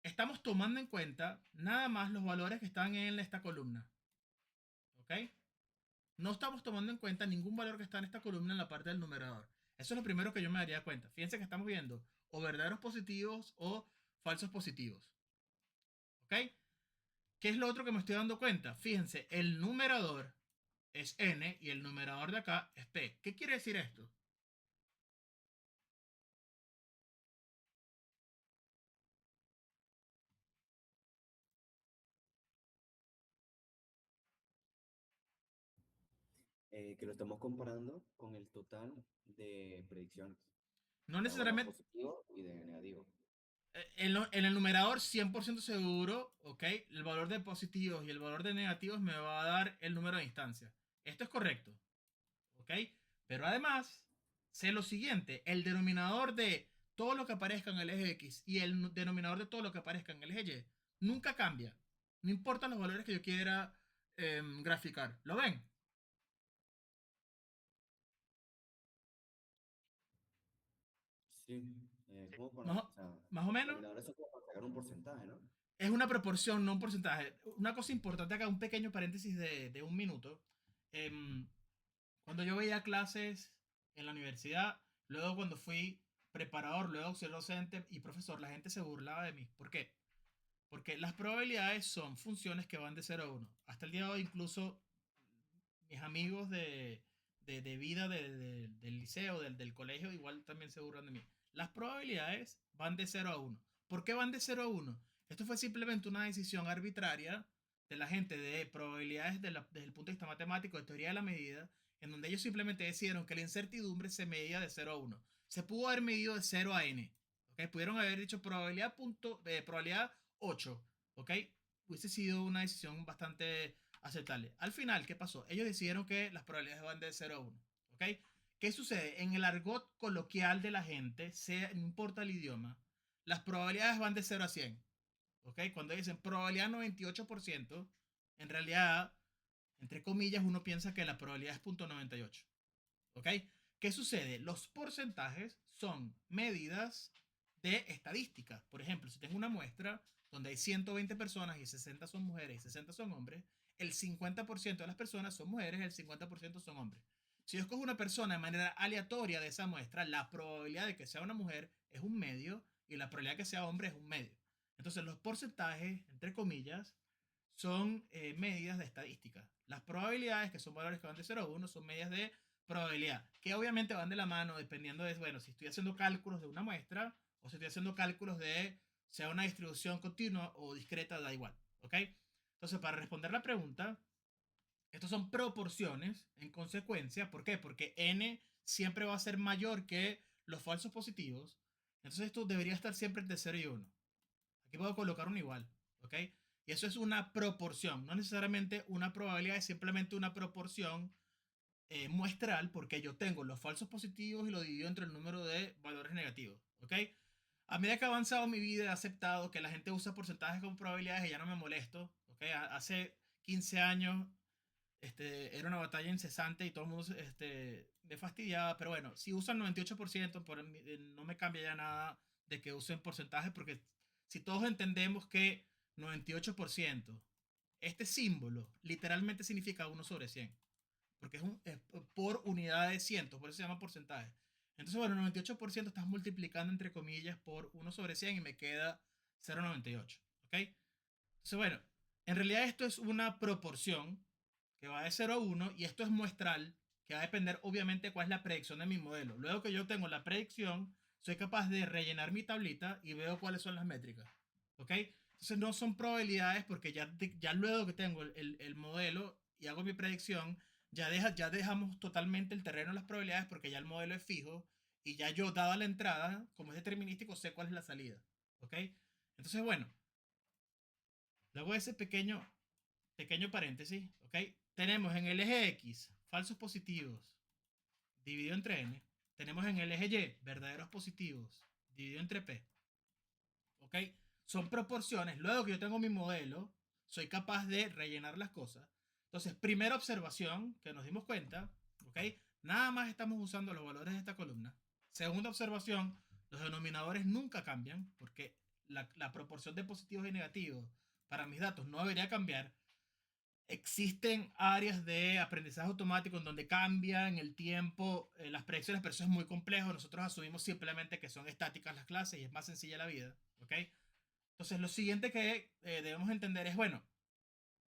Estamos tomando en cuenta nada más los valores que están en esta columna. ¿Ok? No estamos tomando en cuenta ningún valor que está en esta columna en la parte del numerador. Eso es lo primero que yo me daría cuenta. Fíjense que estamos viendo o verdaderos positivos o falsos positivos. ¿Ok? ¿Qué es lo otro que me estoy dando cuenta? Fíjense, el numerador es n y el numerador de acá es p. ¿Qué quiere decir esto? Que lo estamos comparando con el total de predicciones, No de ahora necesariamente. positivo y de negativo. En el numerador 100% seguro, ¿ok? El valor de positivos y el valor de negativos me va a dar el número de instancias. Esto es correcto, ¿ok? Pero además, sé lo siguiente, el denominador de todo lo que aparezca en el eje X y el denominador de todo lo que aparezca en el eje Y nunca cambia. No importan los valores que yo quiera graficar. ¿Lo ven? Sí, Sí. como para, Más o o, sea, más o los menos. denominadores son como para sacar un porcentaje, ¿no? Es una proporción, no un porcentaje. Una cosa importante acá, un pequeño paréntesis de un minuto. Em, Cuando yo veía clases en la universidad, luego cuando fui preparador, luego auxiliar docente y profesor, la gente se burlaba de mí. ¿Por qué? Porque las probabilidades son funciones que van de 0 a 1. Hasta el día de hoy, incluso mis amigos de vida del liceo, del colegio, igual también se burlan de mí. Las probabilidades van de 0 a 1. ¿Por qué van de 0 a 1? Esto fue simplemente una decisión arbitraria de la gente de probabilidades desde el punto de vista matemático, de teoría de la medida, en donde ellos simplemente decidieron que la incertidumbre se medía de 0 a 1. Se pudo haber medido de 0 a n. ¿Okay? Pudieron haber dicho probabilidad 8. ¿Okay? Hubiese sido una decisión bastante aceptable. Al final, ¿qué pasó? Ellos decidieron que las probabilidades van de 0 a 1. ¿Ok? ¿Qué sucede? En el argot coloquial de la gente, sea, no importa el idioma, las probabilidades van de 0 a 100. ¿Ok? Cuando dicen probabilidad 98%, en realidad, entre comillas, uno piensa que la probabilidad es 0.98. ¿Ok? ¿Qué sucede? Los porcentajes son medidas de estadística. Por ejemplo, si tengo una muestra donde hay 120 personas y 60 son mujeres y 60 son hombres, el 50% de las personas son mujeres y el 50% son hombres. Si yo escojo una persona de manera aleatoria de esa muestra, la probabilidad de que sea una mujer es un medio y la probabilidad de que sea hombre es un medio. Entonces los porcentajes, entre comillas, son medidas de estadística. Las probabilidades, que son valores que van de 0 a 1, son medidas de probabilidad, que obviamente van de la mano dependiendo de, bueno, si estoy haciendo cálculos de una muestra o si estoy haciendo cálculos de sea una distribución continua o discreta, da igual, ¿ok? Entonces, para responder la pregunta, estos son proporciones en consecuencia, ¿por qué? Porque n siempre va a ser mayor que los falsos positivos, entonces esto debería estar siempre entre 0 y 1. Aquí puedo colocar un igual, ¿ok? Y eso es una proporción, no necesariamente una probabilidad, es simplemente una proporción muestral porque yo tengo los falsos positivos y lo divido entre el número de valores negativos, ¿ok? A medida que ha avanzado mi vida he aceptado que la gente usa porcentajes como probabilidades y ya no me molesto, ¿ok? Hace 15 años era una batalla incesante y todo el mundo me fastidiaba, pero bueno, si usan 98%, no me cambia ya nada de que usen porcentajes porque si todos entendemos que 98%, este símbolo literalmente significa 1/100 porque es por unidad de cientos, por eso se llama porcentaje. Entonces, bueno, 98% estás multiplicando entre comillas por 1/100 y me queda 0,98. ¿Ok? Entonces, bueno, en realidad esto es una proporción que va de 0 a 1 y esto es muestral, que va a depender obviamente cuál es la predicción de mi modelo. Luego que yo tengo la predicción, soy capaz de rellenar mi tablita y veo cuáles son las métricas. ¿Ok? Entonces no son probabilidades porque ya luego que tengo el modelo y hago mi predicción, ya dejamos totalmente el terreno de las probabilidades porque ya el modelo es fijo y ya yo, dada la entrada, como es determinístico, sé cuál es la salida. ¿Ok? Entonces, bueno, luego de ese pequeño paréntesis, ¿ok? Tenemos en el eje X falsos positivos dividido entre n. Tenemos en el eje Y verdaderos positivos dividido entre p. ¿Ok? Son proporciones. Luego que yo tengo mi modelo, soy capaz de rellenar las cosas. Entonces, primera observación que nos dimos cuenta, ¿ok? Nada más estamos usando los valores de esta columna. Segunda observación, los denominadores nunca cambian porque la proporción de positivos y negativos para mis datos no debería cambiar. Existen áreas de aprendizaje automático en donde cambian el tiempo, las predicciones, pero eso es muy complejo. Nosotros asumimos simplemente que son estáticas las clases y es más sencilla la vida. ¿Ok? Entonces, lo siguiente que debemos entender es, bueno,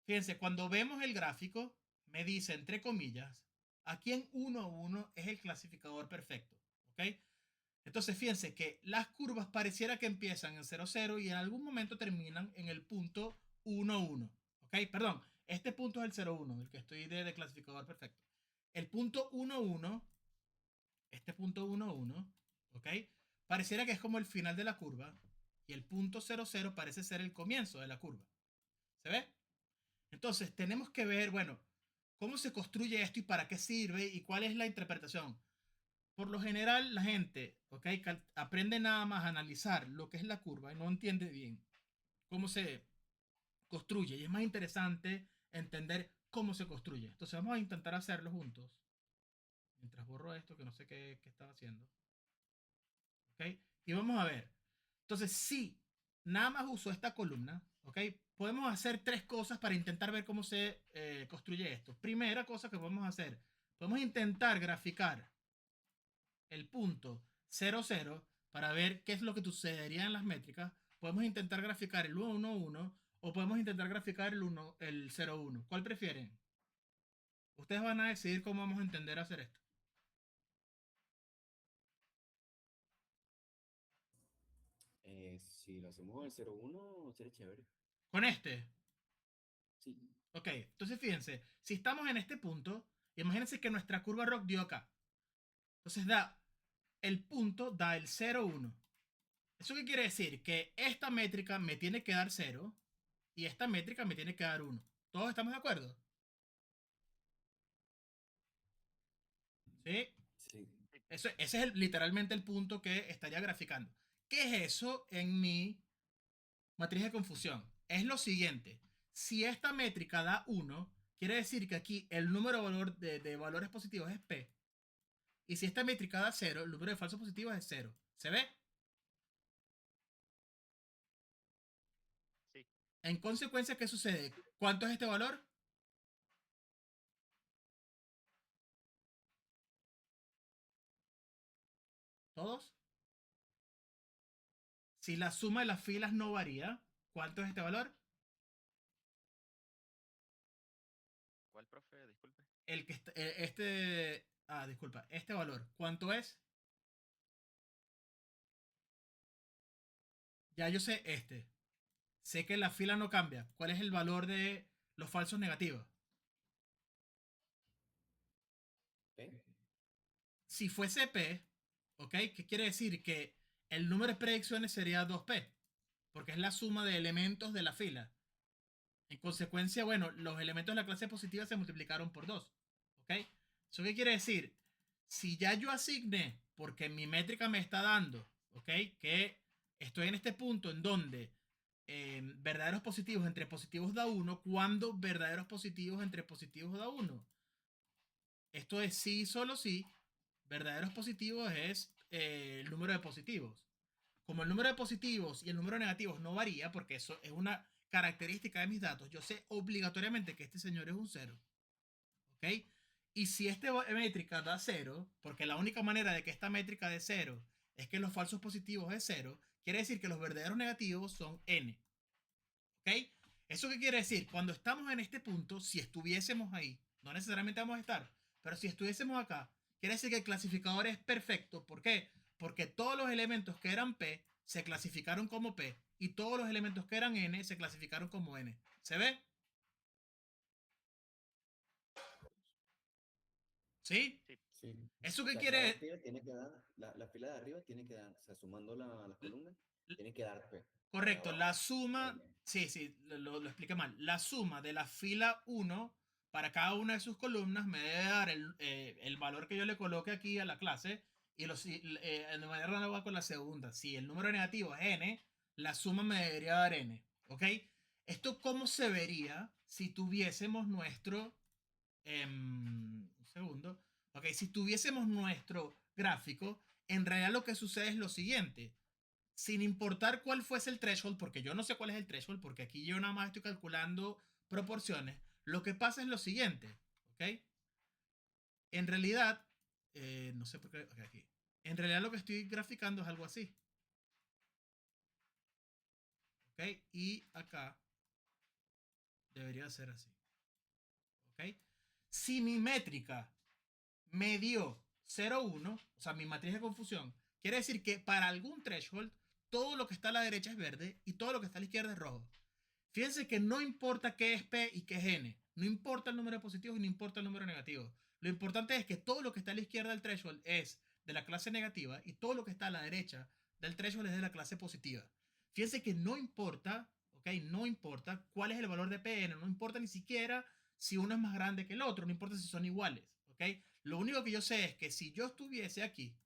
fíjense, cuando vemos el gráfico, me dice, entre comillas, aquí en 1, 1 es el clasificador perfecto. ¿Ok? Entonces, fíjense que las curvas pareciera que empiezan en 0, 0 y en algún momento terminan en el punto 1, 1. ¿Ok? Perdón, este punto es el 0, 1, el que estoy de clasificador perfecto. El punto 1, 1, este punto 1, 1, ¿ok? Pareciera que es como el final de la curva y el punto 0, 0 parece ser el comienzo de la curva. ¿Se ve? Entonces, tenemos que ver, bueno, cómo se construye esto y para qué sirve y cuál es la interpretación. Por lo general, la gente, ¿ok? Aprende nada más a analizar lo que es la curva y no entiende bien cómo se construye. Y es más interesante entender cómo se construye. Entonces vamos a intentar hacerlo juntos. Mientras borro esto, que no sé qué estaba haciendo. ¿Ok? Y vamos a ver. Entonces, si nada más uso esta columna, ¿ok? Podemos hacer tres cosas para intentar ver cómo se construye esto. Primera cosa que podemos hacer, podemos intentar graficar el punto 0, 0 para ver qué es lo que sucedería en las métricas. Podemos intentar graficar el 1, 1, 1 o podemos intentar graficar el 0, 1. ¿Cuál prefieren? Ustedes van a decidir cómo vamos a entender hacer esto. Si lo hacemos con el 01, sería chévere. Con este. Sí. Ok, entonces fíjense, si estamos en este punto, imagínense que nuestra curva ROC dio acá. Entonces el punto da el 0, 1. ¿Eso qué quiere decir? Que esta métrica me tiene que dar 0 y esta métrica me tiene que dar 1. ¿Todos estamos de acuerdo? ¿Sí? Sí. Ese es literalmente el punto que estaría graficando. ¿Qué es eso en mi matriz de confusión? Es lo siguiente. Si esta métrica da 1, quiere decir que aquí el número de valores positivos es P. Y si esta métrica da 0, el número de falsos positivos es 0. ¿Se ve? Sí. En consecuencia, ¿qué sucede? ¿Cuánto es este valor? ¿Todos? Si la suma de las filas no varía, ¿cuánto es este valor? ¿Cuál, profe? Disculpe. El que disculpa, este valor, ¿cuánto es? Ya yo sé este. Sé que la fila no cambia. ¿Cuál es el valor de los falsos negativos? ¿P? Si fuese P, ¿ok? ¿Qué quiere decir? Que el número de predicciones sería 2P, porque es la suma de elementos de la fila. En consecuencia, bueno, los elementos de la clase positiva se multiplicaron por 2. ¿Ok? ¿Eso qué quiere decir? Si ya yo asigné, porque mi métrica me está dando, ¿ok? Que estoy en este punto en donde verdaderos positivos entre positivos da 1, cuando verdaderos positivos entre positivos da 1. Esto es sí, solo sí. Verdaderos positivos es el número de positivos. Como el número de positivos y el número de negativos no varía, porque eso es una característica de mis datos, yo sé obligatoriamente que este señor es un 0. ¿Ok? Y si esta métrica da 0, porque la única manera de que esta métrica dé 0 es que los falsos positivos es 0, quiere decir que los verdaderos negativos son n. ¿Ok? ¿Eso qué quiere decir? Cuando estamos en este punto, si estuviésemos ahí, no necesariamente vamos a estar, pero si estuviésemos acá, quiere decir que el clasificador es perfecto. ¿Por qué? Porque todos los elementos que eran P se clasificaron como P y todos los elementos que eran N se clasificaron como N. ¿Se ve? ¿Sí? Sí. Sí. ¿Eso O qué sea, quiere cada decir? fila tiene que dar, la fila de arriba tiene que dar, o sea, sumando las columnas, tiene que dar P. La de Correcto, la abajo, suma, N. sí, lo expliqué mal. La suma de la fila 1 para cada una de sus columnas me debe dar el valor que yo le coloque aquí a la clase y de manera análoga con la segunda. Si el número negativo es n, la suma me debería dar n. ¿Ok? ¿Esto cómo se vería si tuviésemos nuestro... un segundo. Ok, si tuviésemos nuestro gráfico, en realidad lo que sucede es lo siguiente, sin importar cuál fuese el threshold, porque yo no sé cuál es el threshold, porque aquí yo nada más estoy calculando proporciones, lo que pasa es lo siguiente, ¿ok? En realidad, no sé por qué, okay, aquí. En realidad lo que estoy graficando es algo así, ¿ok? Y acá debería ser así, ¿ok? Si mi métrica me dio 0,1, o sea, mi matriz de confusión, quiere decir que para algún threshold, todo lo que está a la derecha es verde y todo lo que está a la izquierda es rojo. Fíjense que no importa qué es P y qué es N. No importa el número de positivos y no importa el número negativo. Lo importante es que todo lo que está a la izquierda del threshold es de la clase negativa y todo lo que está a la derecha del threshold es de la clase positiva. Fíjense que no importa, ¿ok? No importa cuál es el valor de PN, no importa ni siquiera si uno es más grande que el otro, no importa si son iguales, ¿ok? Lo único que yo sé es que si yo estuviese aquí,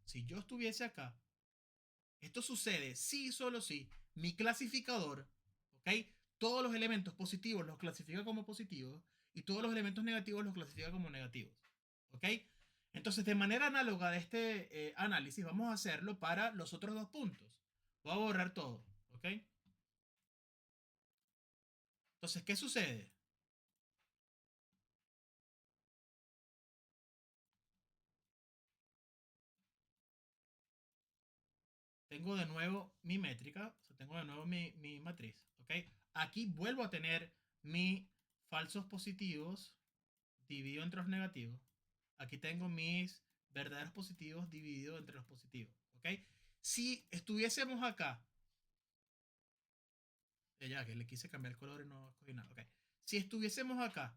si yo estuviese acá, esto sucede si y solo si mi clasificador, ¿ok? Todos los elementos positivos los clasifica como positivos y todos los elementos negativos los clasifica como negativos, ¿ok? Entonces, de manera análoga de este análisis, vamos a hacerlo para los otros dos puntos. Voy a borrar todo, ¿ok? Entonces, ¿qué sucede? Tengo de nuevo mi métrica, o sea, tengo de nuevo mi matriz, ¿ok? Aquí vuelvo a tener mis falsos positivos dividido entre los negativos. Aquí tengo mis verdaderos positivos dividido entre los positivos, ¿ok? Si estuviésemos acá, ya que le quise cambiar el color y no escogí nada, ¿ok? Si estuviésemos acá,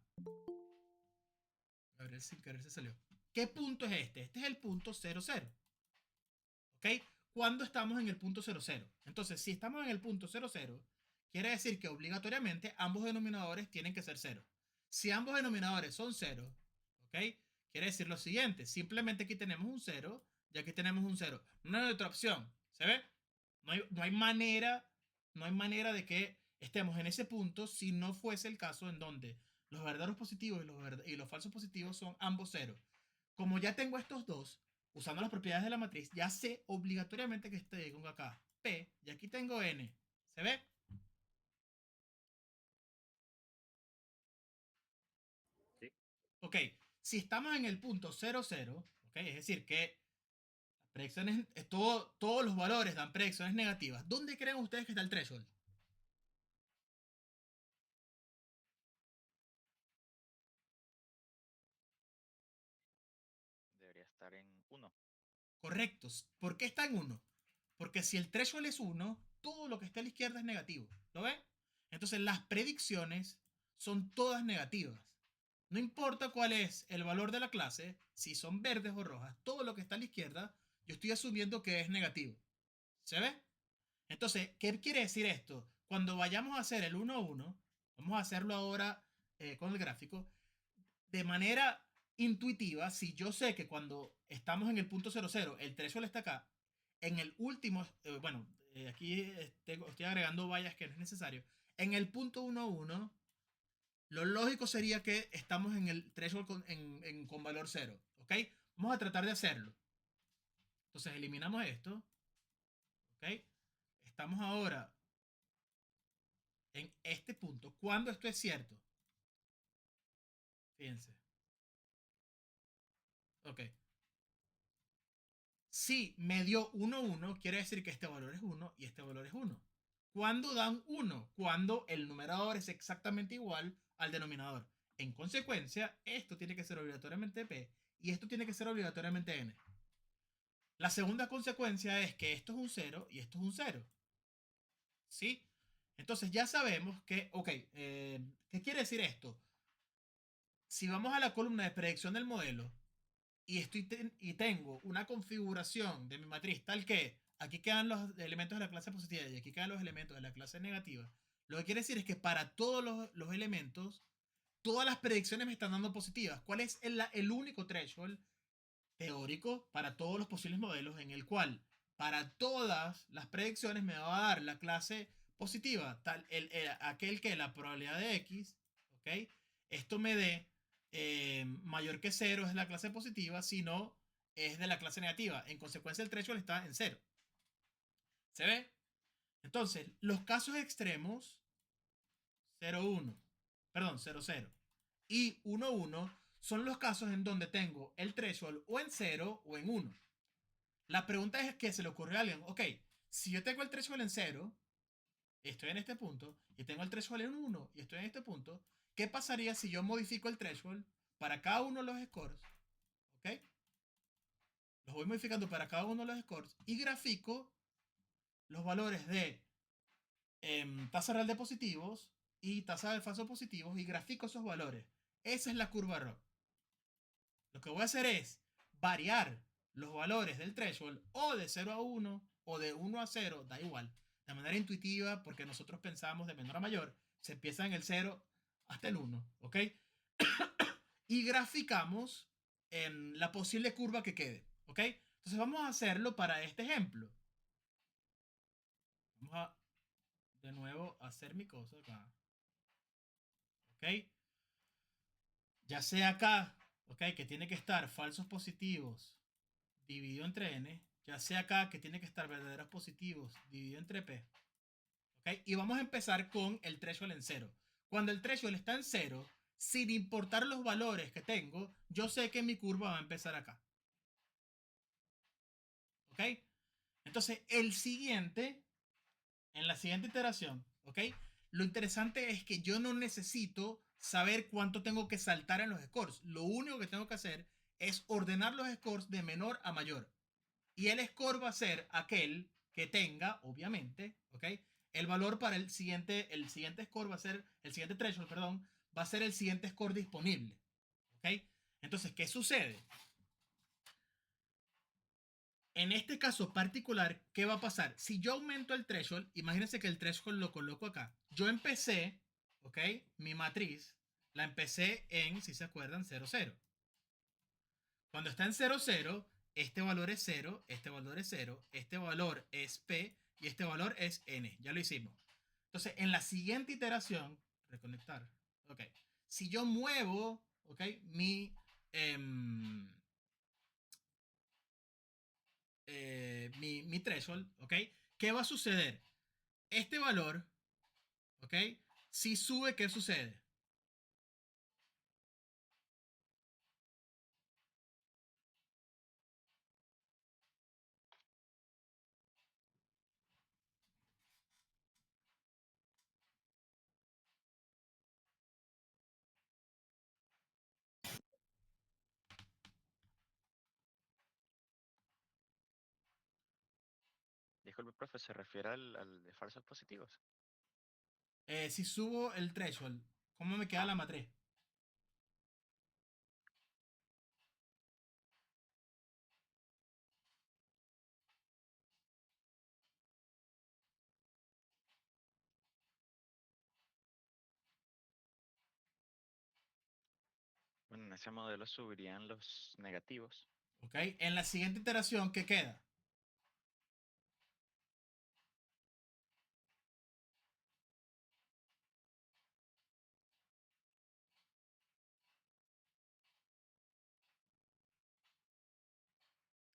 Gabriel sin querer se salió. ¿Qué punto es este? Este es el punto 0, 0. ¿Ok? Cuando estamos en el punto 0, 0. Entonces, si estamos en el punto 0, 0, quiere decir que obligatoriamente ambos denominadores tienen que ser 0. Si ambos denominadores son 0, ¿ok? Quiere decir lo siguiente. Simplemente aquí tenemos un 0 y aquí tenemos un 0. No hay otra opción. ¿Se ve? No hay manera de que estemos en ese punto si no fuese el caso en donde los verdaderos positivos y los falsos positivos son ambos 0. Como ya tengo estos dos, usando las propiedades de la matriz, ya sé obligatoriamente que tengo acá P y aquí tengo N. ¿Se ve? Sí. Ok, si estamos en el punto 0, 0, ok, es decir que las predicciones, todos los valores dan predicciones negativas. ¿Dónde creen ustedes que está el threshold? Debería estar en 1. Correctos. ¿Por qué está en 1? Porque si el threshold es 1, todo lo que está a la izquierda es negativo. ¿Lo ven? Entonces las predicciones son todas negativas. No importa cuál es el valor de la clase, si son verdes o rojas, todo lo que está a la izquierda, yo estoy asumiendo que es negativo. ¿Se ve? Entonces, ¿qué quiere decir esto? Cuando vayamos a hacer el 1 a 1, vamos a hacerlo ahora con el gráfico, de manera intuitiva, si yo sé que cuando estamos en el punto 0, 0, el threshold está acá, en el último, aquí estoy agregando vallas que no es necesario, en el punto 1, 1, lo lógico sería que estamos en el threshold con valor 0, ¿ok? Vamos a tratar de hacerlo. Entonces eliminamos esto, ¿ok? Estamos ahora en este punto. ¿Cuándo esto es cierto? Fíjense. Ok. Si me dio 1, 1, quiere decir que este valor es 1 y este valor es 1. ¿Cuándo dan 1? Cuando el numerador es exactamente igual al denominador. En consecuencia, esto tiene que ser obligatoriamente P y esto tiene que ser obligatoriamente N. La segunda consecuencia es que esto es un 0 y esto es un 0. ¿Sí? Entonces ya sabemos que, ok, ¿qué quiere decir esto? Si vamos a la columna de predicción del modelo y tengo una configuración de mi matriz tal que aquí quedan los elementos de la clase positiva y aquí quedan los elementos de la clase negativa, lo que quiere decir es que para todos los elementos, todas las predicciones me están dando positivas. ¿Cuál es el único threshold teórico para todos los posibles modelos en el cual para todas las predicciones me va a dar la clase positiva, aquel que la probabilidad de x, ¿ok? Esto me dé mayor que 0 es la clase positiva, si no es de la clase negativa. En consecuencia, el threshold está en 0. ¿Se ve? Entonces, los casos extremos 0, 1, perdón, 0, 0 y 1, 1 son los casos en donde tengo el threshold o en 0 o en 1. La pregunta es que se le ocurre a alguien, ok, si yo tengo el threshold en 0, estoy en este punto, y tengo el threshold en 1 y estoy en este punto, ¿qué pasaría si yo modifico el threshold para cada uno de los scores? ¿Ok? Los voy modificando para cada uno de los scores y grafico los valores de tasa real de positivos y tasa de falsos positivos y grafico esos valores. Esa es la curva ROC. Lo que voy a hacer es variar los valores del threshold o de 0 a 1 o de 1 a 0, da igual, de manera intuitiva, porque nosotros pensamos de menor a mayor, se empieza en el 0 hasta el 1, ¿ok? Y graficamos en la posible curva que quede, ¿ok? Entonces vamos a hacerlo para este ejemplo. Vamos a de nuevo hacer mi cosa acá, ¿ok? Ya sea acá, ¿ok? Que tiene que estar falsos positivos dividido entre n, ya sea acá que tiene que estar verdaderos positivos dividido entre p, ¿ok? Y vamos a empezar con el threshold en 0. Cuando el threshold está en 0, sin importar los valores que tengo, yo sé que mi curva va a empezar acá, ¿ok? Entonces, en la siguiente iteración, ¿ok? Lo interesante es que yo no necesito saber cuánto tengo que saltar en los scores. Lo único que tengo que hacer es ordenar los scores de menor a mayor. Y el score va a ser aquel que tenga, obviamente, ¿ok? El valor para el siguiente score va a ser, el siguiente threshold, perdón, va a ser el siguiente score disponible, ¿ok? Entonces, ¿qué sucede? En este caso particular, ¿qué va a pasar? Si yo aumento el threshold, imagínense que el threshold lo coloco acá. Yo empecé, ¿ok? Mi matriz, la empecé en, si se acuerdan, 0, 0. Cuando está en 0, 0, este valor es 0, este valor es 0, este valor es P y este valor es N. Ya lo hicimos. Entonces, en la siguiente iteración, reconectar, ok. Si yo muevo, ok, mi threshold, ok, ¿qué va a suceder? Este valor, ok, si sube, ¿qué sucede? Disculpe, profe, ¿se refiere al de falsos positivos? Si subo el threshold, ¿cómo me queda la matriz? Bueno, en ese modelo subirían los negativos. Ok, en la siguiente iteración, ¿qué queda?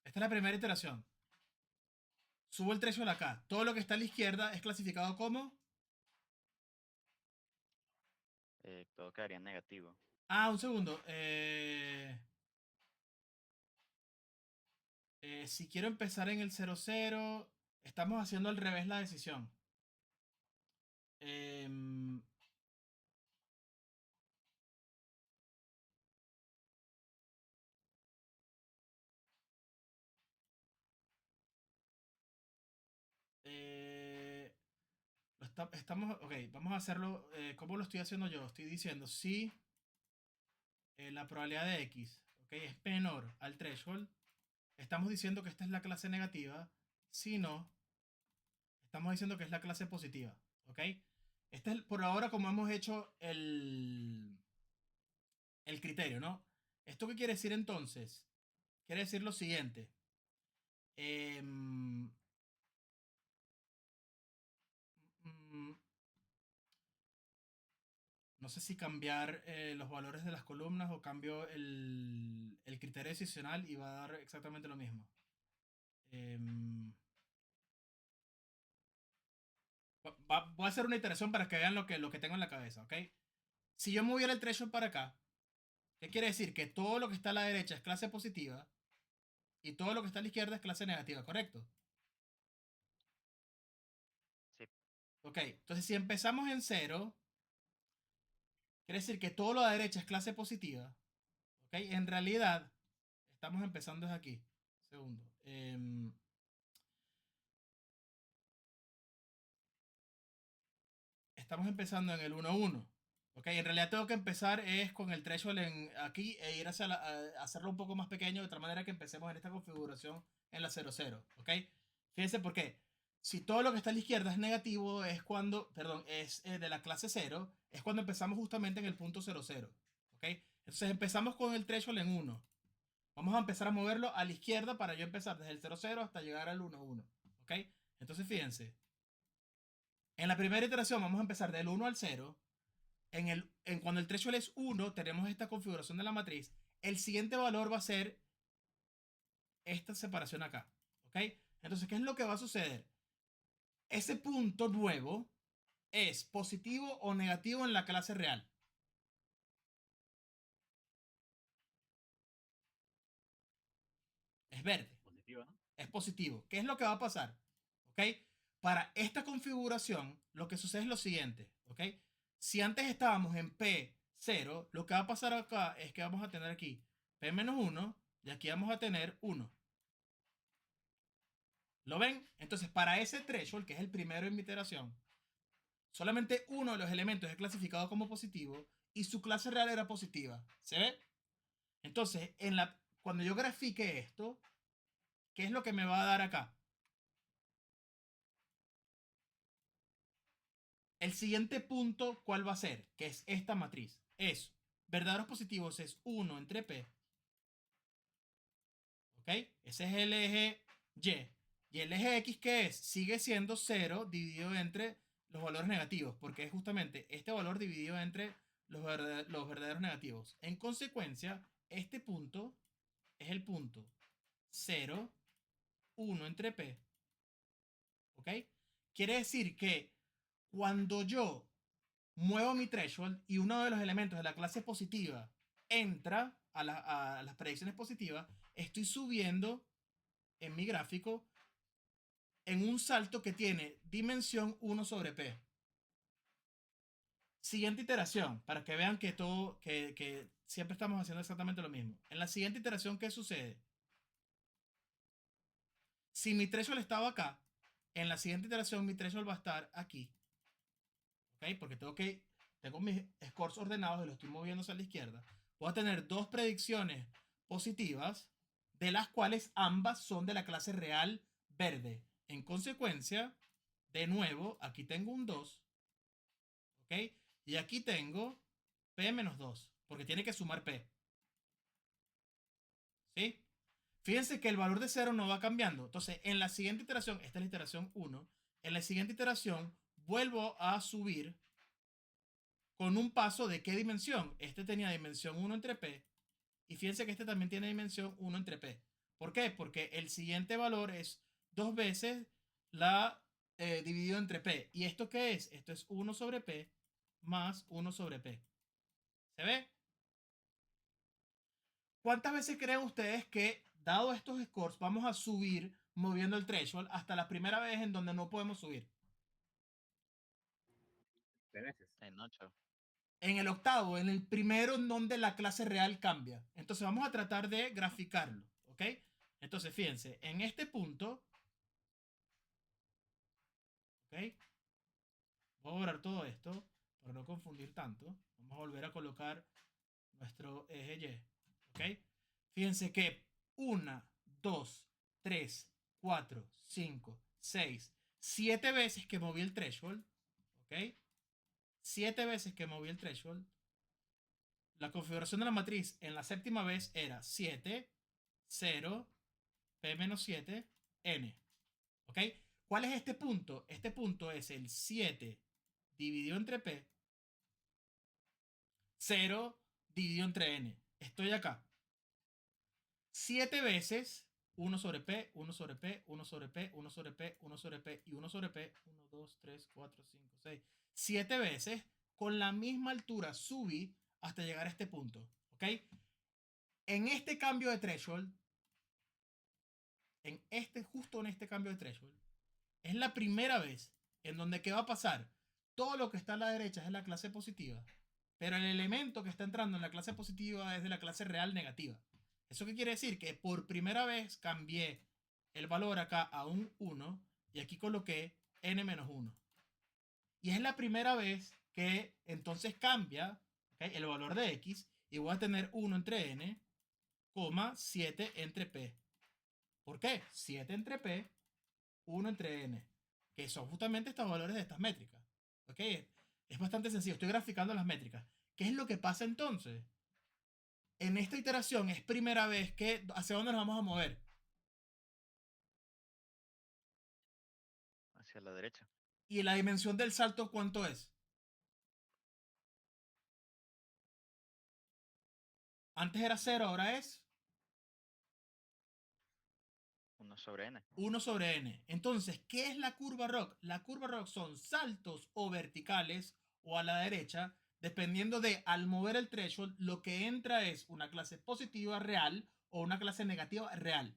Esta es la primera iteración. Subo el threshold acá. Todo lo que está a la izquierda es clasificado como. Todo quedaría en negativo. Un segundo. Si quiero empezar en el 0, 0, estamos haciendo al revés la decisión. Em, estamos, ok, vamos a hacerlo, ¿cómo lo estoy haciendo yo? Estoy diciendo si la probabilidad de X, ok, es menor al threshold, estamos diciendo que esta es la clase negativa, si no, estamos diciendo que es la clase positiva, ok. Este es por ahora como hemos hecho el criterio, ¿no? ¿Esto qué quiere decir entonces? Quiere decir lo siguiente. Em, mm, no sé si cambiar los valores de las columnas o cambio el criterio decisional y va a dar exactamente lo mismo. Em, voy a hacer una iteración para que vean lo que tengo en la cabeza, ¿ok? Si yo moviera el threshold para acá, ¿qué quiere decir? Que todo lo que está a la derecha es clase positiva y todo lo que está a la izquierda es clase negativa, ¿correcto? Sí. Ok, entonces si empezamos en 0, quiere decir que todo lo de la derecha es clase positiva, ¿ok? En realidad, estamos empezando desde aquí. Segundo. Estamos empezando en el 1-1. Ok, en realidad tengo que empezar es con el threshold aquí e ir a hacerlo un poco más pequeño de tal manera que empecemos en esta configuración en la 0-0. Ok, fíjense por qué. Si todo lo que está a la izquierda es negativo, es cuando, perdón, es de la clase 0, es cuando empezamos justamente en el punto 0-0. Ok, entonces empezamos con el threshold en 1. Vamos a empezar a moverlo a la izquierda para yo empezar desde el 0-0 hasta llegar al 1-1. Ok, entonces fíjense. En la primera iteración vamos a empezar del 1 al 0. Cuando el threshold es 1, tenemos esta configuración de la matriz. El siguiente valor va a ser esta separación acá. ¿Ok? Entonces, ¿qué es lo que va a suceder? Ese punto nuevo es positivo o negativo en la clase real. Es verde. Positivo, ¿no? Es positivo. ¿Qué es lo que va a pasar? ¿Ok? Para esta configuración, lo que sucede es lo siguiente. ¿Ok? Si antes estábamos en P0, lo que va a pasar acá es que vamos a tener aquí P-1 y aquí vamos a tener 1. ¿Lo ven? Entonces, para ese threshold, que es el primero en mi iteración, solamente uno de los elementos es clasificado como positivo y su clase real era positiva. ¿Se ve? Entonces, cuando yo grafique esto, ¿qué es lo que me va a dar acá? El siguiente punto, ¿cuál va a ser? Que es esta matriz. Es verdaderos positivos es 1 entre P. ¿Ok? Ese es el eje Y. Y el eje X, ¿qué es? Sigue siendo 0 dividido entre los valores negativos, porque es justamente este valor dividido entre los verdaderos negativos. En consecuencia, este punto es el punto 0, 1 entre P. ¿Ok? Quiere decir que cuando yo muevo mi threshold y uno de los elementos de la clase positiva entra a las predicciones positivas, estoy subiendo en mi gráfico en un salto que tiene dimensión 1 sobre P. Siguiente iteración, para que vean que todo, que siempre estamos haciendo exactamente lo mismo. En la siguiente iteración, ¿qué sucede? Si mi threshold estaba acá, en la siguiente iteración mi threshold va a estar aquí. ¿Ok? Porque tengo mis scores ordenados y los estoy moviendo hacia la izquierda. Voy a tener dos predicciones positivas, de las cuales ambas son de la clase real verde. En consecuencia, de nuevo, aquí tengo un 2. ¿Ok? Y aquí tengo P menos 2, porque tiene que sumar P. ¿Sí? Fíjense que el valor de 0 no va cambiando. Entonces, en la siguiente iteración, esta es la iteración 1, en la siguiente iteración vuelvo a subir con un paso de qué dimensión. Este tenía dimensión 1 entre P. Y fíjense que este también tiene dimensión 1 entre P. ¿Por qué? Porque el siguiente valor es 2 veces la dividido entre P. ¿Y esto qué es? Esto es 1 sobre P más 1 sobre P. ¿Se ve? ¿Cuántas veces creen ustedes que, dado estos scores, vamos a subir moviendo el threshold hasta la primera vez en donde no podemos subir? De veces. En 8. En el octavo, en el primero en donde la clase real cambia. Entonces vamos a tratar de graficarlo, ¿ok? Entonces fíjense, en este punto, ¿ok? Voy a borrar todo esto para no confundir tanto. Vamos a volver a colocar nuestro eje Y. ¿Ok? Fíjense que 1, 2, 3, 4, 5, 6, 7 veces que moví el threshold. ¿Ok? 7 veces que moví el threshold. La configuración de la matriz en la séptima vez era 7, 0, P-7, N. ¿Ok? ¿Cuál es este punto? Este punto es el 7 dividido entre P, 0 dividido entre N. Estoy acá. 7 veces 1 sobre P, 1 sobre P, 1 sobre P, 1 sobre P, 1 sobre P y 1 sobre P. 1, 2, 3, 4, 5, 6. 7 veces con la misma altura subí hasta llegar a este punto. ¿Ok? En este cambio de threshold, justo en este cambio de threshold, es la primera vez en donde ¿qué va a pasar? Todo lo que está a la derecha es la clase positiva, pero el elemento que está entrando en la clase positiva es de la clase real negativa. ¿Eso qué quiere decir? Que por primera vez cambié el valor acá a un 1 y aquí coloqué n-1. Y es la primera vez que entonces cambia, ¿okay?, el valor de x y voy a tener 1 entre n, 7 entre p. ¿Por qué? 7 entre p, 1 entre n, que son justamente estos valores de estas métricas. ¿Ok? Es bastante sencillo. Estoy graficando las métricas. ¿Qué es lo que pasa entonces? En esta iteración es primera vez que hacia dónde nos vamos a mover. Hacia la derecha. ¿Y la dimensión del salto cuánto es? Antes era 0, ahora es 1 sobre n. 1 sobre n. Entonces, ¿qué es la curva ROC? La curva ROC son saltos o verticales o a la derecha, dependiendo de al mover el threshold, lo que entra es una clase positiva real o una clase negativa real.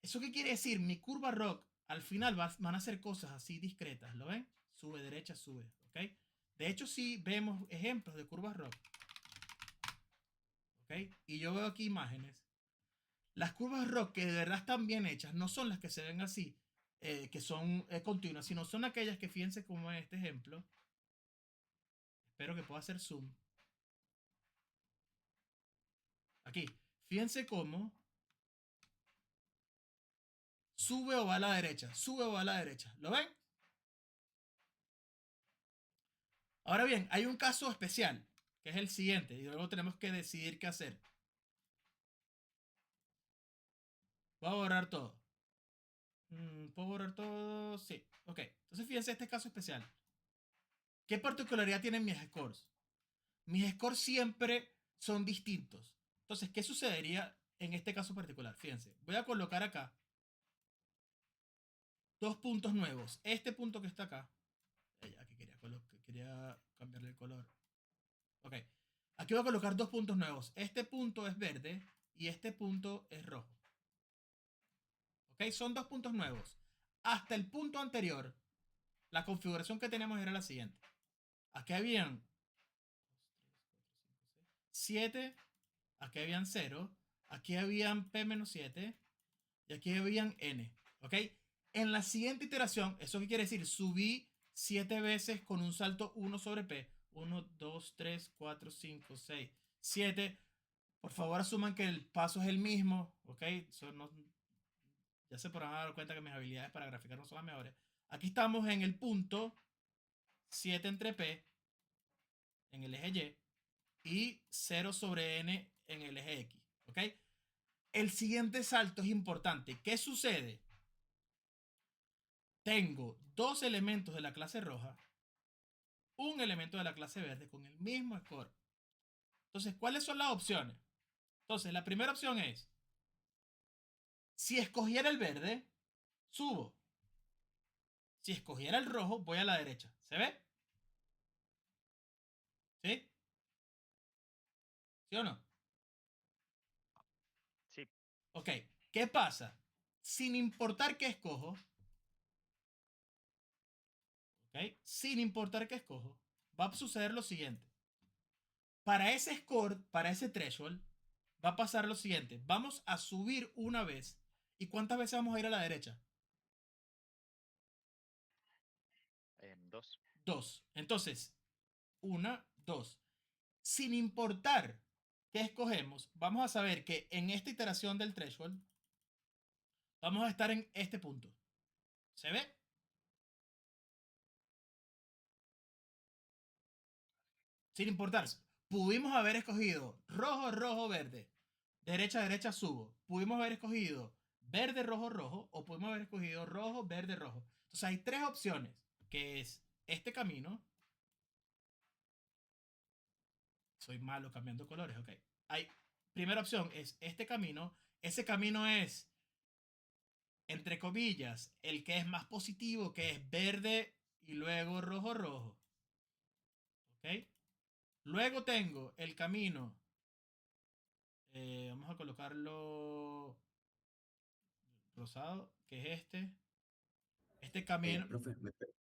¿Eso qué quiere decir? Mi curva ROC al final van a ser cosas así discretas, ¿lo ven? Sube, derecha, sube, ¿ok? De hecho, sí vemos ejemplos de curvas ROC, ¿ok? Y yo veo aquí imágenes. Las curvas ROC que de verdad están bien hechas no son las que se ven así, que son continuas, sino son aquellas que, fíjense como en este ejemplo. Espero que pueda hacer zoom. Aquí, fíjense cómo sube o va a la derecha, sube o va a la derecha. ¿Lo ven? Ahora bien, hay un caso especial, que es el siguiente, y luego tenemos que decidir qué hacer. Voy a borrar todo. ¿Puedo borrar todo? Sí. Ok. Entonces fíjense este caso especial. ¿Qué particularidad tienen mis scores? Mis scores siempre son distintos. Entonces, ¿qué sucedería en este caso particular? Fíjense, voy a colocar acá dos puntos nuevos. Este punto que está acá. Aquí quería cambiarle el color. Ok. Aquí voy a colocar dos puntos nuevos. Este punto es verde y este punto es rojo. Ok, son dos puntos nuevos. Hasta el punto anterior, la configuración que tenemos era la siguiente. Aquí habían 7, aquí habían 0, aquí habían P-7 y aquí habían N. ¿Ok? En la siguiente iteración, ¿eso qué quiere decir? Subí 7 veces con un salto 1 sobre P. 1, 2, 3, 4, 5, 6, 7. Por favor, asuman que el paso es el mismo. ¿Ok? Ya se podrán dar cuenta que mis habilidades para graficar no son las mejores. Aquí estamos en el punto 7 entre P en el eje Y y 0 sobre N en el eje X. ¿Ok? El siguiente salto es importante. ¿Qué sucede? Tengo dos elementos de la clase roja, un elemento de la clase verde con el mismo score. Entonces, ¿cuáles son las opciones? Entonces, la primera opción es, si escogiera el verde, subo. Si escogiera el rojo, voy a la derecha. ¿Se ve? ¿Sí? ¿Sí o no? Sí. Ok. ¿Qué pasa? Sin importar qué escojo, ¿ok? Sin importar qué escojo, va a suceder lo siguiente. Para ese score, para ese threshold, va a pasar lo siguiente. Vamos a subir una vez. ¿Y cuántas veces vamos a ir a la derecha? 2. 2. Entonces, 1, 2. Sin importar qué escogemos, vamos a saber que en esta iteración del threshold vamos a estar en este punto. ¿Se ve? Sin importar. Pudimos haber escogido rojo, rojo, verde. Derecha, derecha, subo. Pudimos haber escogido verde, rojo, rojo. O pudimos haber escogido rojo, verde, rojo. Entonces hay tres opciones. Que es este camino. Soy malo cambiando colores, ok. Primera opción es este camino. Ese camino es, entre comillas, el que es más positivo, que es verde y luego rojo, rojo. ¿Ok? Luego tengo el camino. Vamos a colocarlo rosado, que es este. Este camino. Profe,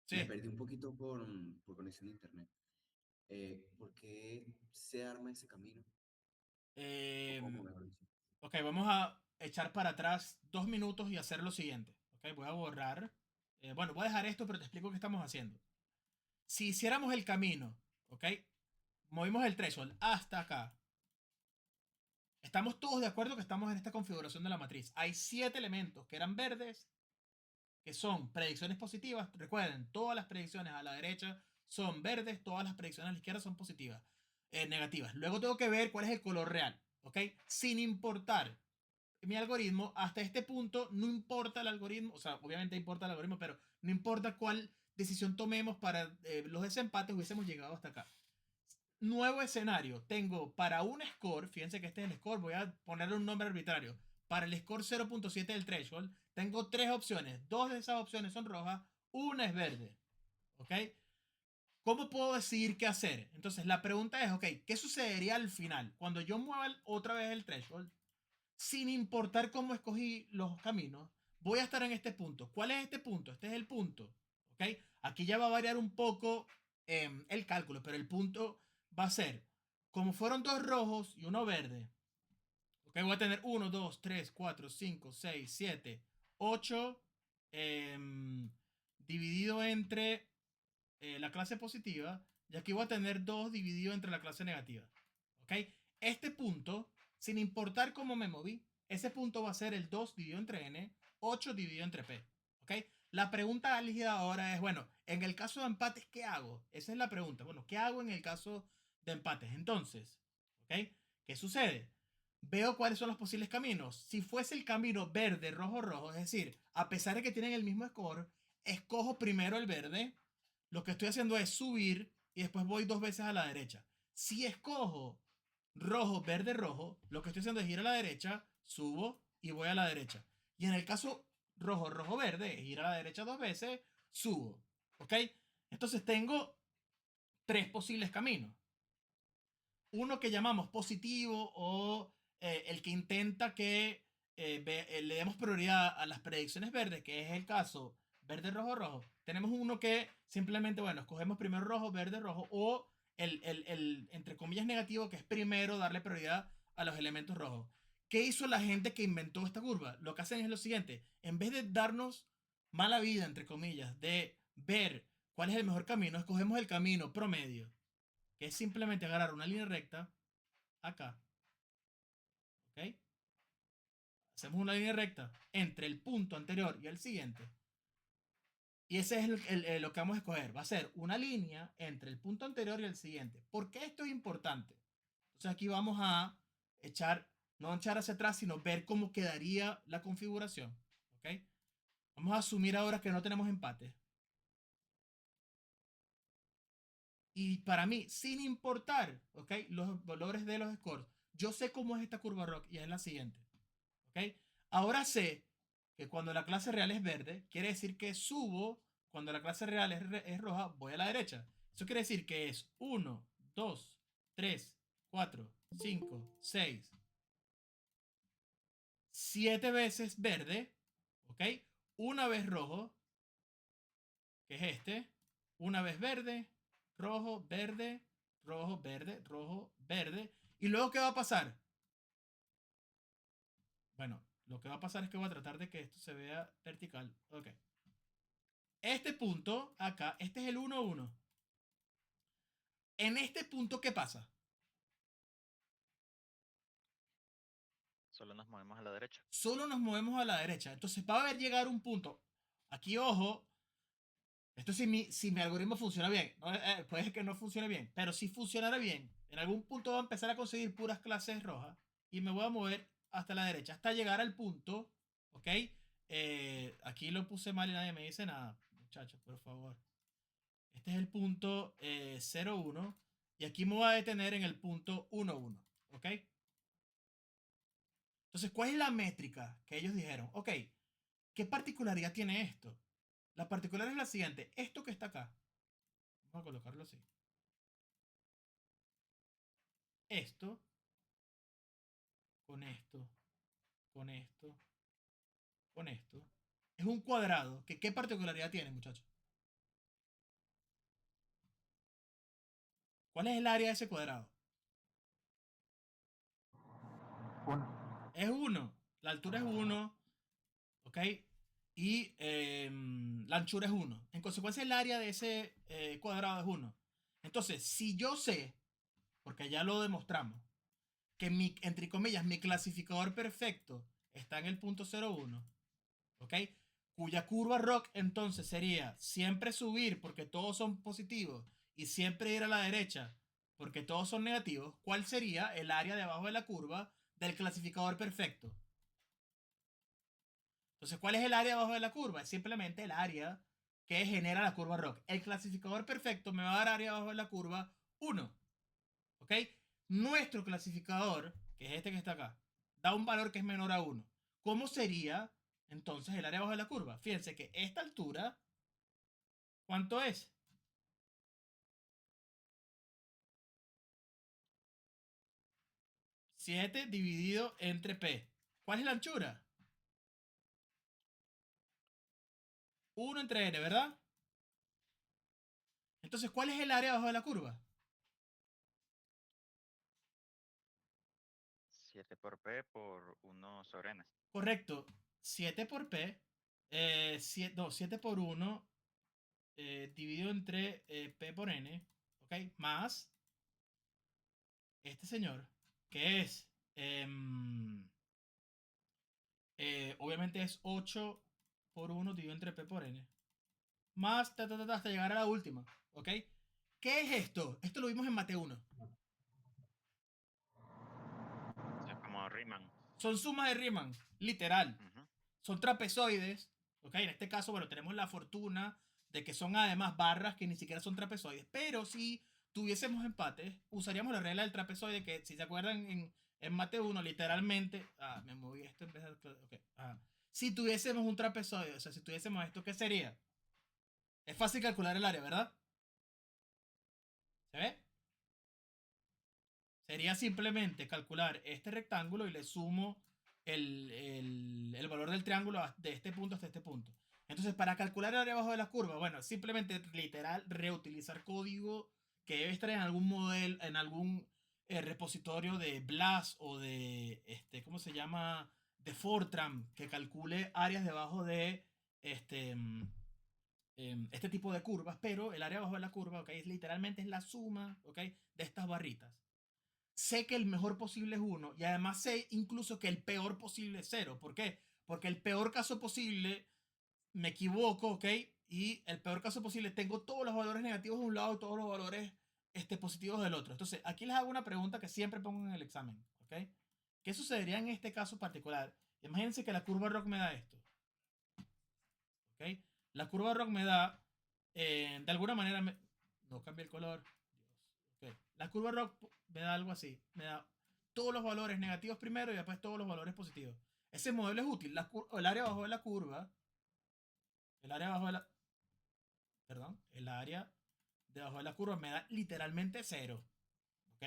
Sí. me perdí un poquito por conexión de internet. ¿Por qué se arma ese camino? O cómo, mejor dicho. Ok, vamos a echar para atrás 2 minutos y hacer lo siguiente. Ok, voy a borrar. Bueno, voy a dejar esto, pero te explico qué estamos haciendo. Si hiciéramos el camino, ok, movimos el threshold hasta acá. Estamos todos de acuerdo que estamos en esta configuración de la matriz. Hay 7 elementos que eran verdes, que son predicciones positivas. Recuerden, todas las predicciones a la derecha son verdes, todas las predicciones a la izquierda son positivas, negativas. Luego tengo que ver cuál es el color real, ¿ok? Sin importar mi algoritmo, hasta este punto no importa el algoritmo, o sea, obviamente importa el algoritmo, pero no importa cuál decisión tomemos para los desempates, hubiésemos llegado hasta acá. Nuevo escenario, tengo para un score, fíjense que este es el score, voy a ponerle un nombre arbitrario. Para el score 0.7 del threshold, tengo 3 opciones. 2 de esas opciones son rojas, una es verde. ¿Ok? ¿Cómo puedo decidir qué hacer? Entonces, la pregunta es, ok, ¿qué sucedería al final? Cuando yo mueva otra vez el threshold, sin importar cómo escogí los caminos, voy a estar en este punto. ¿Cuál es este punto? Este es el punto. ¿Ok? Aquí ya va a variar un poco el cálculo, pero el punto va a ser, como fueron 2 rojos y uno verde, ok, voy a tener 1, 2, 3, 4, 5, 6, 7, 8 dividido entre la clase positiva, y aquí voy a tener 2 dividido entre la clase negativa. ¿Ok? Este punto, sin importar cómo me moví, ese punto va a ser el 2 dividido entre n, 8 dividido entre p. ¿Ok? La pregunta álgida ahora es, bueno, en el caso de empates, ¿qué hago? Esa es la pregunta. Bueno, ¿qué hago en el caso de empates? Entonces, ¿ok? ¿Qué sucede? Veo cuáles son los posibles caminos. Si fuese el camino verde, rojo, rojo, es decir, a pesar de que tienen el mismo score, escojo primero el verde. Lo que estoy haciendo es subir y después voy 2 veces a la derecha. Si escojo rojo, verde, rojo, lo que estoy haciendo es ir a la derecha, subo y voy a la derecha. Y en el caso rojo, rojo, verde, es ir a la derecha 2 veces, subo. ¿Ok? Entonces tengo 3 posibles caminos. Uno que llamamos positivo o el que intenta que le demos prioridad a las predicciones verdes, que es el caso verde, rojo, rojo. Tenemos uno que simplemente, bueno, escogemos primero rojo, verde, rojo, o el entre comillas negativo, que es primero darle prioridad a los elementos rojos. ¿Qué hizo la gente que inventó esta curva? Lo que hacen es lo siguiente: en vez de darnos mala vida, entre comillas, de ver cuál es el mejor camino, escogemos el camino promedio, que es simplemente agarrar una línea recta acá, ¿ok? Hacemos una línea recta entre el punto anterior y el siguiente. Y ese es lo que vamos a escoger. Va a ser una línea entre el punto anterior y el siguiente. ¿Por qué esto es importante? Entonces aquí vamos a echar, no echar hacia atrás, sino ver cómo quedaría la configuración. ¿Ok? Vamos a asumir ahora que no tenemos empate. Y para mí, sin importar, ¿ok?, los valores de los scores, yo sé cómo es esta curva ROC y es la siguiente. ¿Ok? Ahora sé que cuando la clase real es verde, quiere decir que subo. Cuando la clase real es roja, voy a la derecha. Eso quiere decir que es 1, 2, 3, 4, 5, 6, 7 veces verde. ¿Ok? Una vez rojo, que es este. Una vez verde, rojo, verde, rojo, verde, rojo, verde. ¿Y luego qué va a pasar? Bueno, lo que va a pasar es que voy a tratar de que esto se vea vertical. Ok. Este punto acá, este es el 1, 1. En este punto, ¿qué pasa? Solo nos movemos a la derecha. Solo nos movemos a la derecha. Entonces va a haber llegar un punto. Aquí, ojo. Esto si mi algoritmo funciona bien. ¿No? Puede que no funcione bien. Pero si funcionara bien, en algún punto va a empezar a conseguir puras clases rojas. Y me voy a mover hasta la derecha. Hasta llegar al punto. ¿Ok? Aquí lo puse mal y nadie me dice nada. Muchachos, por favor. Este es el punto 0,1. Y aquí me voy a detener en el punto 1,1. ¿Ok? Entonces, ¿cuál es la métrica que ellos dijeron? Ok, ¿qué particularidad tiene esto? La particularidad es la siguiente. Esto que está acá. Vamos a colocarlo así. Esto. Con esto. Con esto. Con esto. Es un cuadrado. ¿Qué particularidad tiene, muchachos? ¿Cuál es el área de ese cuadrado? 1. Es 1. La altura es 1. ¿Ok? Y la anchura es 1. En consecuencia, el área de ese cuadrado es 1. Entonces, si yo sé, porque ya lo demostramos, que entre comillas, mi clasificador perfecto está en el punto 0,1, ¿ok? Cuya curva ROC entonces sería siempre subir porque todos son positivos y siempre ir a la derecha porque todos son negativos. ¿Cuál sería el área de abajo de la curva del clasificador perfecto? Entonces, ¿cuál es el área abajo de la curva? Es simplemente el área que genera la curva ROC. El clasificador perfecto me va a dar área abajo de la curva 1. ¿Ok? Nuestro clasificador, que es este que está acá, da un valor que es menor a 1. ¿Cómo sería entonces el área abajo de la curva? Fíjense que esta altura, ¿cuánto es? 7 dividido entre P. ¿Cuál es la anchura? 1 entre N, ¿verdad? Entonces, ¿cuál es el área abajo de la curva? 7 por P por 1 sobre N. Correcto. 7 por P. 7 por 1 dividido entre P por N. ¿Ok? Más este señor, que es... obviamente es 8 por 1 dividido entre P por N. Más hasta llegar a la última. ¿Ok? ¿Qué es esto? Esto lo vimos en Mate 1. Es como Riemann. Son sumas de Riemann, literal. Ujú. Son trapezoides. ¿Ok? En este caso, bueno, tenemos la fortuna de que son además barras que ni siquiera son trapezoides. Pero si tuviésemos empates, usaríamos la regla del trapezoide que, si se acuerdan, en Mate 1, literalmente... me moví esto en vez de... Okay, si tuviésemos un trapezoide, o sea, si tuviésemos esto, ¿qué sería? Es fácil calcular el área, ¿verdad? ¿Se ve? Sería simplemente calcular este rectángulo y le sumo el valor del triángulo de este punto hasta este punto. Entonces, para calcular el área abajo de la curva, bueno, simplemente literal reutilizar código que debe estar en algún modelo, en algún repositorio de BLAS o de, ¿cómo se llama? De Fortran, que calcule áreas debajo de este tipo de curvas, pero el área abajo de la curva, ¿ok? Literalmente es la suma, ¿ok? De estas barritas. Sé que el mejor posible es 1 y además sé incluso que el peor posible es 0. ¿Por qué? Porque el peor caso posible me equivoco, ¿ok? Y el peor caso posible tengo todos los valores negativos de un lado y todos los valores positivos del otro. Entonces, aquí les hago una pregunta que siempre pongo en el examen, ¿ok? ¿Qué sucedería en este caso particular? Imagínense que la curva ROC me da esto, ¿ok? La curva ROC me da, de alguna manera, no cambia el color. Dios, ok. La curva ROC me da algo así, me da todos los valores negativos primero y después todos los valores positivos. Ese modelo es útil. El área abajo de la curva, el área abajo de la, perdón, el área debajo de la curva me da literalmente 0, ¿ok?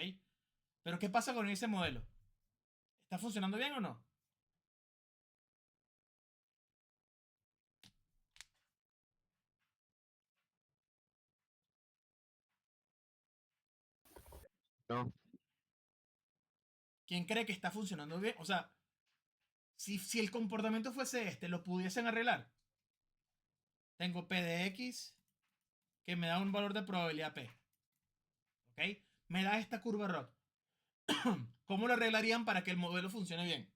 Pero ¿qué pasa con ese modelo? ¿Está funcionando bien o no? No. ¿Quién cree que está funcionando bien? O sea, si el comportamiento fuese este, lo pudiesen arreglar. Tengo P de X que me da un valor de probabilidad P. ¿ok? Me da esta curva ROT. ¿Cómo lo arreglarían para que el modelo funcione bien?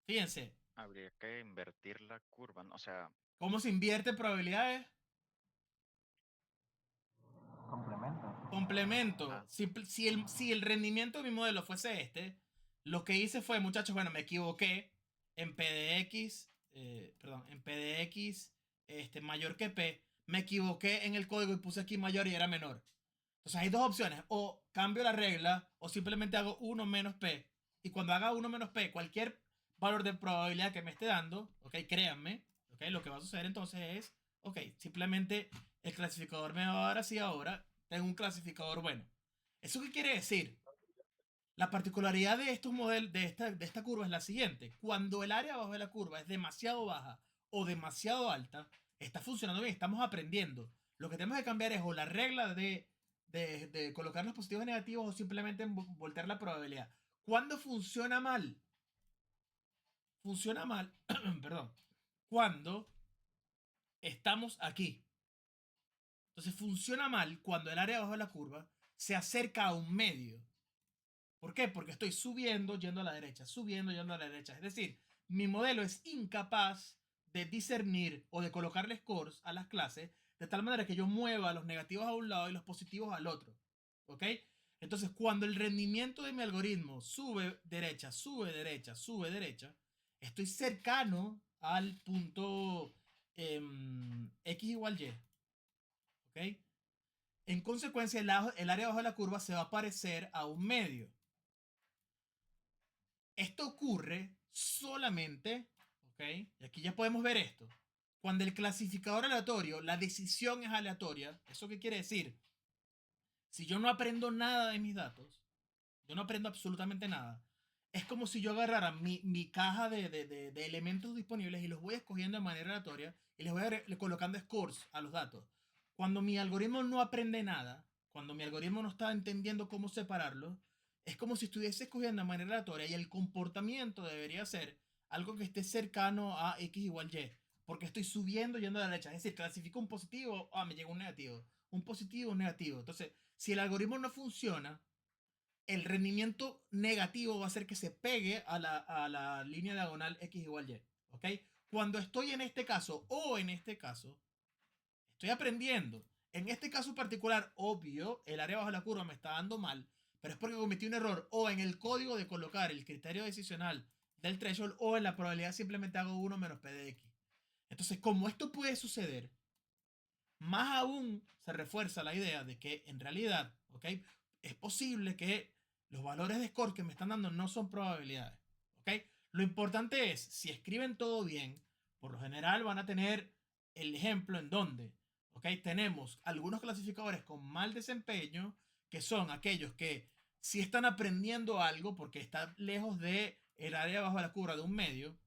Fíjense, Habría que invertir la curva, ¿no? O sea, ¿cómo se invierte probabilidades? Complemento. Complemento. ah, Si el rendimiento de mi modelo fuese este, lo que hice fue, muchachos, bueno, me equivoqué en PDX, perdón, en PDX mayor que P, me equivoqué en el código y puse aquí mayor y era menor. Entonces hay dos opciones, o cambio la regla o simplemente hago 1 menos P. Y cuando haga 1 menos P, cualquier valor de probabilidad que me esté dando, ok, créanme, ok, lo que va a suceder entonces es, ok, simplemente el clasificador me va a dar así ahora, tengo un clasificador bueno. ¿Eso qué quiere decir? La particularidad de estos modelos, de esta curva es la siguiente. Cuando el área abajo de la curva es demasiado baja o demasiado alta, está funcionando bien, estamos aprendiendo. Lo que tenemos que cambiar es o la regla de colocar los positivos y negativos o simplemente voltear la probabilidad. ¿Cuándo funciona mal? Funciona mal, perdón, cuando estamos aquí. Entonces funciona mal cuando el área abajo de la curva se acerca a un medio. ¿Por qué? Porque estoy subiendo, yendo a la derecha, subiendo, yendo a la derecha. Es decir, mi modelo es incapaz de discernir o de colocarle scores a las clases de tal manera que yo mueva los negativos a un lado y los positivos al otro. ¿Ok? Entonces, cuando el rendimiento de mi algoritmo sube derecha, sube derecha, sube derecha, estoy cercano al punto x igual y. ¿Ok? En consecuencia, el área abajo de la curva se va a parecer a un medio. Esto ocurre solamente, ¿ok? Y aquí ya podemos ver esto. Cuando el clasificador aleatorio, la decisión es aleatoria. ¿Eso qué quiere decir? Si yo no aprendo nada de mis datos, yo no aprendo absolutamente nada. Es como si yo agarrara mi caja de elementos disponibles y los voy escogiendo de manera aleatoria y les voy colocando scores a los datos. Cuando mi algoritmo no aprende nada, cuando mi algoritmo no está entendiendo cómo separarlos, es como si estuviese escogiendo de manera aleatoria y el comportamiento debería ser algo que esté cercano a x igual y. Porque estoy subiendo yendo a la derecha. Es decir, clasifico un positivo, me llega un negativo. Un positivo, un negativo. Entonces, si el algoritmo no funciona, el rendimiento negativo va a ser que se pegue a la línea diagonal x igual y. ¿Ok? Cuando estoy en este caso o en este caso, estoy aprendiendo. En este caso particular, obvio, el área bajo la curva me está dando mal, pero es porque cometí un error o en el código de colocar el criterio decisional del threshold o en la probabilidad simplemente hago 1 menos p de x. Entonces, como esto puede suceder, más aún se refuerza la idea de que en realidad, ¿ok? Es posible que los valores de score que me están dando no son probabilidades, ¿ok? Lo importante es, si escriben todo bien, por lo general van a tener el ejemplo en donde, ¿ok? Tenemos algunos clasificadores con mal desempeño, que son aquellos que sí están aprendiendo algo porque está lejos de el área bajo la curva de un medio,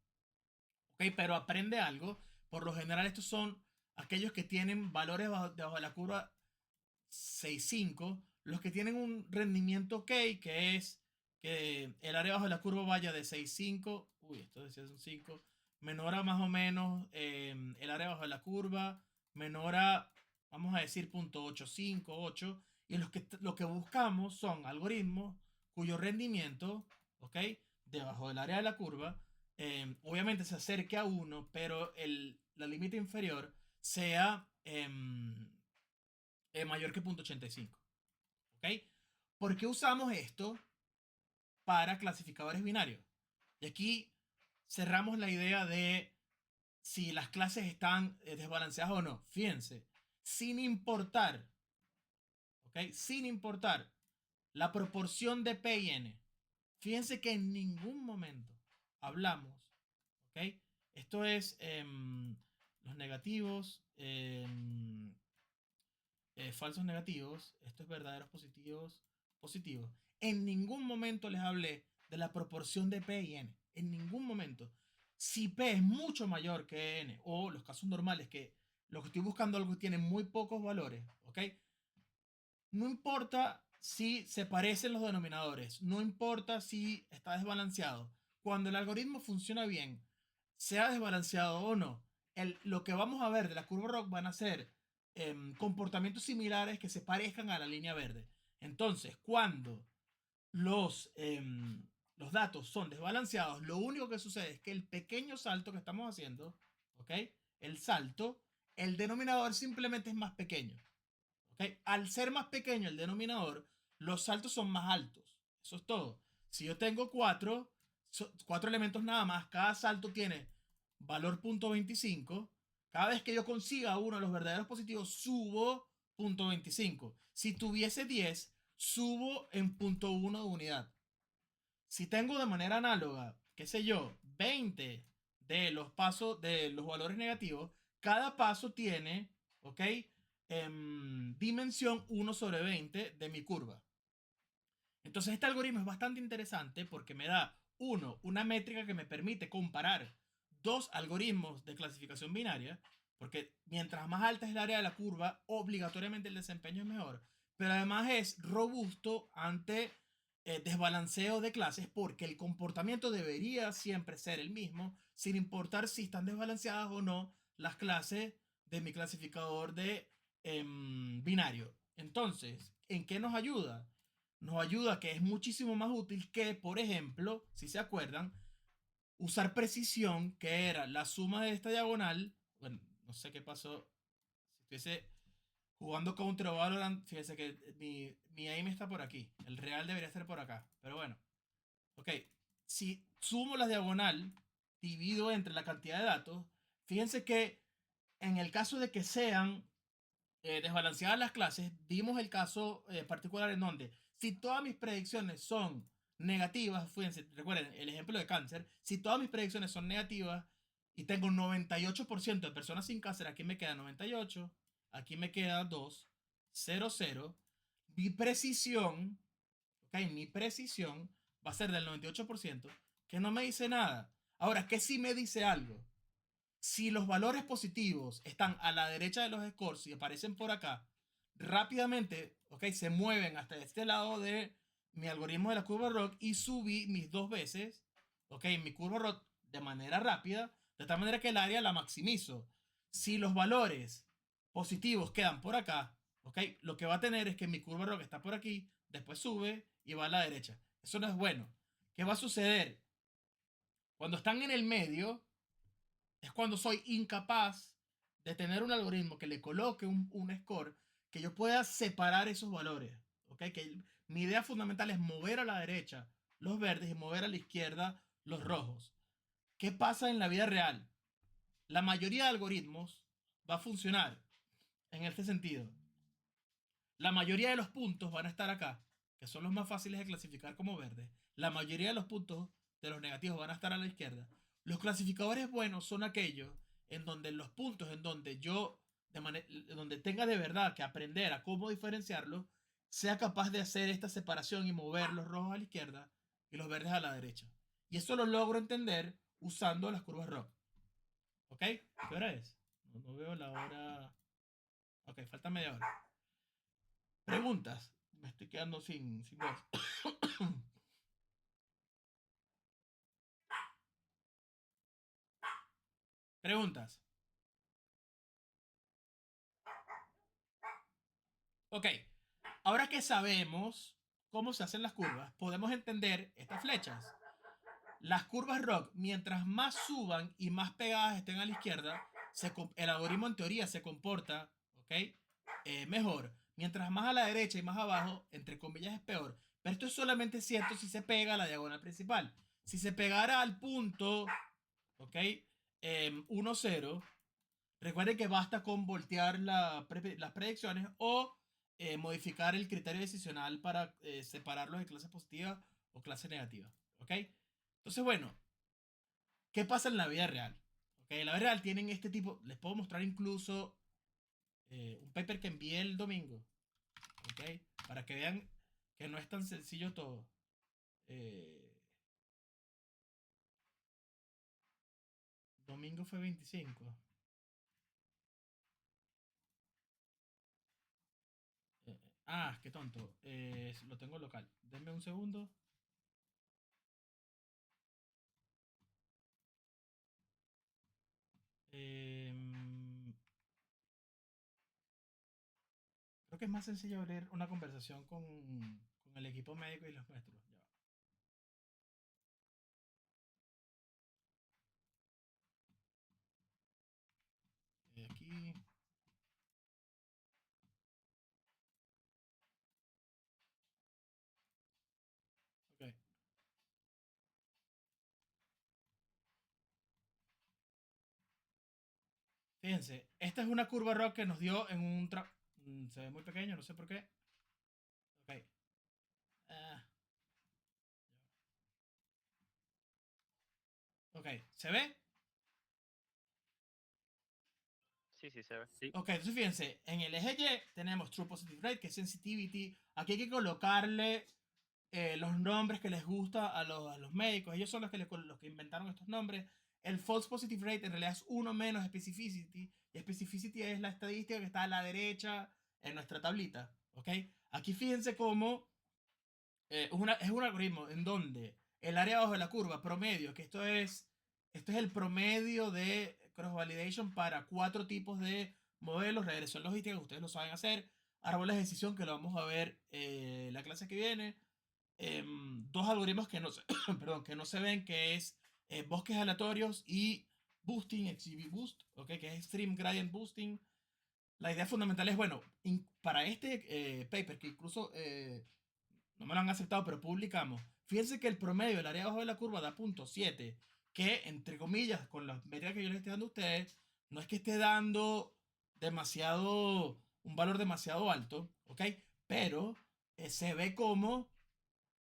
¿ok? Pero aprende algo. Por lo general estos son aquellos que tienen valores debajo de la curva 6.5, los que tienen un rendimiento ok, que es que el área bajo la curva vaya de 6.5, uy, esto decía un 5, menor a más o menos el área bajo la curva, menor a, vamos a decir, 0.85, 8, y lo que buscamos son algoritmos cuyo rendimiento, ok, debajo del área de la curva, obviamente se acerque a 1, pero la límite inferior sea mayor que 0.85. ¿Ok? ¿Por qué usamos esto para clasificadores binarios? Y aquí cerramos la idea de si las clases están desbalanceadas o no. Fíjense, sin importar, ¿ok? Sin importar la proporción de P y N. Fíjense que en ningún momento hablamos, ¿ok? Esto es los negativos, falsos negativos, esto es verdaderos positivos, positivos. En ningún momento les hablé de la proporción de P y N. En ningún momento. Si P es mucho mayor que N, o los casos normales que lo que estoy buscando algo que tiene muy pocos valores, ¿ok? No importa si se parecen los denominadores, no importa si está desbalanceado. Cuando el algoritmo funciona bien, sea desbalanceado o no. Lo que vamos a ver de la curva ROC van a ser comportamientos similares que se parezcan a la línea verde. Entonces, cuando los datos son desbalanceados, lo único que sucede es que el pequeño salto que estamos haciendo, ¿ok? El salto, el denominador simplemente es más pequeño. ¿Ok? Al ser más pequeño el denominador, los saltos son más altos. Eso es todo. Si yo tengo cuatro elementos nada más, cada salto tiene valor .25. Cada vez que yo consiga uno de los verdaderos positivos, subo .25. Si tuviese 10, subo en .1 de unidad. Si tengo de manera análoga, qué sé yo, 20 de los pasos de los valores negativos, cada paso tiene, ¿ok? Dimensión 1/20 de mi curva. Entonces este algoritmo es bastante interesante porque me da, una métrica que me permite comparar dos algoritmos de clasificación binaria, porque mientras más alta es el área de la curva, obligatoriamente el desempeño es mejor, pero además es robusto ante desbalanceo de clases porque el comportamiento debería siempre ser el mismo, sin importar si están desbalanceadas o no las clases de mi clasificador de binario. Entonces, ¿en qué nos ayuda? Nos ayuda que es muchísimo más útil que, por ejemplo, si se acuerdan, usar precisión, que era la suma de esta diagonal. Bueno, no sé qué pasó. Si estuviese jugando Counter o Valorant, fíjense que mi aim está por aquí. El real debería estar por acá. Pero bueno. Ok. Si sumo la diagonal, divido entre la cantidad de datos, fíjense que en el caso de que sean desbalanceadas las clases, vimos el caso particular en donde si todas mis predicciones son negativas, fíjense, recuerden el ejemplo de cáncer, si todas mis predicciones son negativas y tengo 98% de personas sin cáncer, aquí me queda 98, aquí me queda 2, 0, 0, mi precisión, ok, mi precisión va a ser del 98%, que no me dice nada. Ahora, ¿qué sí me dice algo? Si los valores positivos están a la derecha de los scores y aparecen por acá, rápidamente, ok, se mueven hasta este lado de mi algoritmo de la curva ROC y subí mis dos veces, ok, mi curva ROC de manera rápida, de tal manera que el área la maximizo. Si los valores positivos quedan por acá, ok, lo que va a tener es que mi curva ROC está por aquí, después sube y va a la derecha. Eso no es bueno. ¿Qué va a suceder? Cuando están en el medio, es cuando soy incapaz de tener un algoritmo que le coloque un score que yo pueda separar esos valores. ¿Okay? Que mi idea fundamental es mover a la derecha los verdes y mover a la izquierda los rojos. ¿Qué pasa en la vida real? La mayoría de algoritmos va a funcionar en este sentido. La mayoría de los puntos van a estar acá, que son los más fáciles de clasificar como verdes. La mayoría de los puntos de los negativos van a estar a la izquierda. Los clasificadores buenos son aquellos en donde los puntos en donde yo, donde tenga de verdad que aprender a cómo diferenciarlos, sea capaz de hacer esta separación y mover los rojos a la izquierda y los verdes a la derecha. Y eso lo logro entender usando las curvas ROC. ¿Ok? ¿Qué hora es? No veo la hora. Ok, falta media hora. Preguntas. Me estoy quedando sin voz. Preguntas. Ok. Ahora que sabemos cómo se hacen las curvas, podemos entender estas flechas. Las curvas ROC, mientras más suban y más pegadas estén a la izquierda, el algoritmo en teoría se comporta, ¿ok? Mejor. Mientras más a la derecha y más abajo, entre comillas, es peor. Pero esto es solamente cierto si se pega a la diagonal principal. Si se pegara al punto, ¿ok? 1, 0. Recuerden que basta con voltear las predicciones o modificar el criterio decisional para separarlos de clase positiva o clase negativa. ¿Ok? Entonces, bueno, ¿qué pasa en la vida real? ¿Okay? En la vida real tienen este tipo, les puedo mostrar incluso un paper que envié el domingo. ¿Ok? Para que vean que no es tan sencillo todo. Domingo fue 25. Qué tonto. Lo tengo local. Denme un segundo. Em, Creo que es más sencillo abrir una conversación con el equipo médico y los nuestros. Ya va. Aquí. Ok. Fíjense, esta es una curva rock que nos dio en un se ve muy pequeño, no sé por qué. Ok. Ah, ok, ¿se ve? Sí, sí se ve. Sí, Ok, entonces fíjense, en el eje Y tenemos True Positive Rate, que es Sensitivity. Aquí hay que colocarle los nombres que les gusta a los médicos. Ellos son los que inventaron estos nombres. El False Positive Rate en realidad es uno menos Specificity. Y Specificity es la estadística que está a la derecha en nuestra tablita. ¿Ok? Aquí fíjense cómo es un algoritmo en donde el área abajo de la curva, promedio, que esto es el promedio de cross validation para 4 tipos de modelos, regresión logística, que ustedes lo saben hacer, árboles de decisión, que lo vamos a ver la clase que viene, 2 algoritmos que no se, perdón, que no se ven, que es bosques aleatorios y boosting, XGBoost, ¿okay? Que es Extreme Gradient Boosting. La idea fundamental es, bueno, para este paper, que incluso no me lo han aceptado, pero publicamos. Fíjense que el promedio del área abajo de la curva da 0.7, que entre comillas, con las métricas que yo les estoy dando a ustedes, no es que esté dando un valor demasiado alto, ¿ok? Pero se ve como,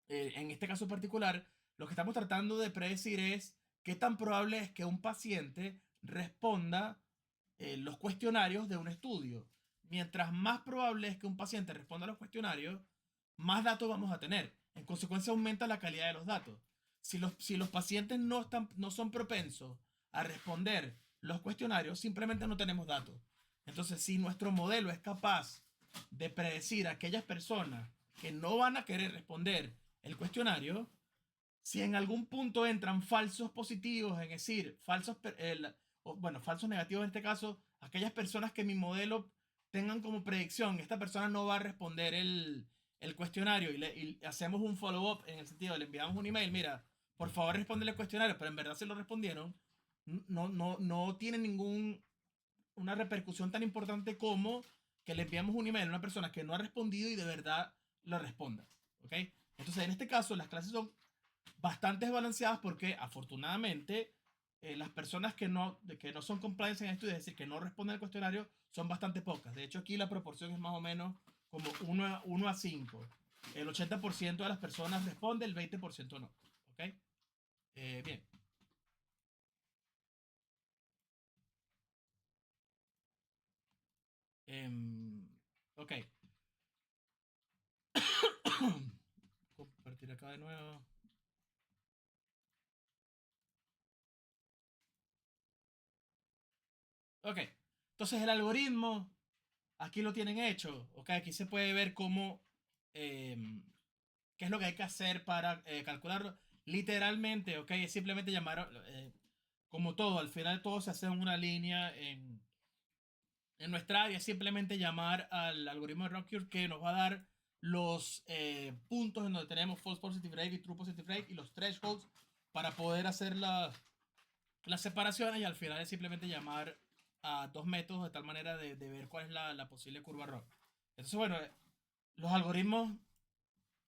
en este caso particular, lo que estamos tratando de predecir es qué tan probable es que un paciente responda los cuestionarios de un estudio. Mientras más probable es que un paciente responda a los cuestionarios, más datos vamos a tener. En consecuencia, aumenta la calidad de los datos. Si los pacientes no son propensos a responder los cuestionarios, simplemente no tenemos datos. Entonces, si nuestro modelo es capaz de predecir a aquellas personas que no van a querer responder el cuestionario, si en algún punto entran falsos positivos, es decir, falsos negativos en este caso, aquellas personas que mi modelo tengan como predicción, esta persona no va a responder el cuestionario y hacemos un follow-up en el sentido, le enviamos un email, mira, por favor responde el cuestionario, pero en verdad se lo respondieron, no tiene una repercusión tan importante como que le enviamos un email a una persona que no ha respondido y de verdad lo responda. ¿Ok? Entonces, en este caso, las clases son bastante desbalanceadas porque afortunadamente las personas que no son compliance en esto, es decir, que no responden al cuestionario, son bastante pocas. De hecho, aquí la proporción es más o menos como 1 a 5. El 80% de las personas responde, el 20% no. ¿Ok? Bien. Ok. Compartir acá de nuevo. Ok. Entonces el algoritmo, aquí lo tienen hecho. Ok. Aquí se puede ver cómo qué es lo que hay que hacer para calcularlo. Literalmente, ok, es simplemente llamar, como todo, al final todo se hace en una línea en nuestra área, es simplemente llamar al algoritmo de Rockure que nos va a dar los puntos en donde tenemos false positive rate y true positive rate y los thresholds para poder hacer las separaciones y al final es simplemente llamar a 2 métodos de tal manera de ver cuál es la posible curva ROC. Entonces, bueno, los algoritmos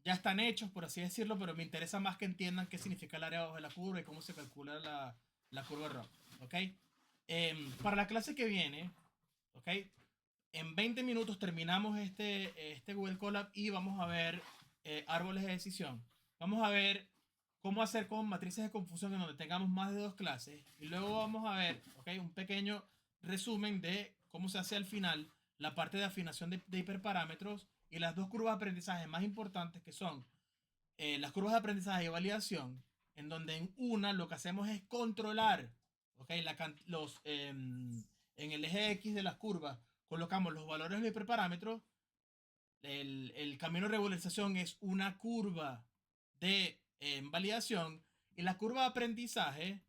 ya están hechos, por así decirlo, pero me interesa más que entiendan qué significa el área abajo de la curva y cómo se calcula la curva ROC. ¿Ok? Para la clase que viene, ¿ok? En 20 minutos terminamos este Google Colab y vamos a ver árboles de decisión. Vamos a ver cómo hacer con matrices de confusión en donde tengamos más de 2 clases. Y luego vamos a ver, ¿ok? Un pequeño resumen de cómo se hace al final la parte de afinación de hiperparámetros y las 2 curvas de aprendizaje más importantes que son las curvas de aprendizaje y validación, en donde en una lo que hacemos es controlar, ¿ok? En el eje X de las curvas colocamos los valores de los hiperparámetros. El camino de regularización es una curva de validación y la curva de aprendizaje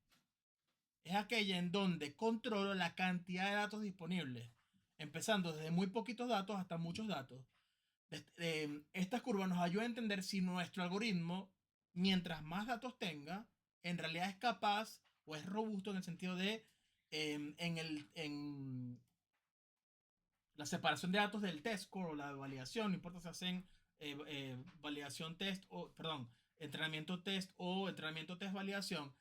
es aquella en donde controlo la cantidad de datos disponibles, empezando desde muy poquitos datos hasta muchos datos. Estas curvas nos ayudan a entender si nuestro algoritmo, mientras más datos tenga, en realidad es capaz o es robusto en el sentido de en la separación de datos del test score o la validación, no importa si hacen validación test o, perdón, entrenamiento test o entrenamiento test validación.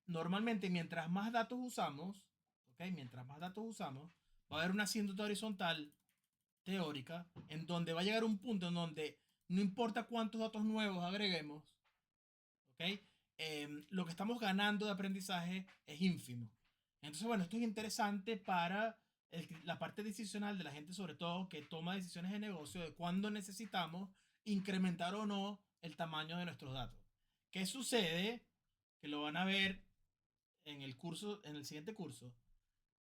Normalmente, mientras más datos usamos, ¿ok? Mientras más datos usamos, va a haber una asíntota horizontal teórica en donde va a llegar un punto en donde no importa cuántos datos nuevos agreguemos, ¿ok? Lo que estamos ganando de aprendizaje es ínfimo. Entonces, bueno, esto es interesante para la parte decisional de la gente, sobre todo que toma decisiones de negocio, de cuándo necesitamos incrementar o no el tamaño de nuestros datos. ¿Qué sucede? Que lo van a ver en el curso, en el siguiente curso.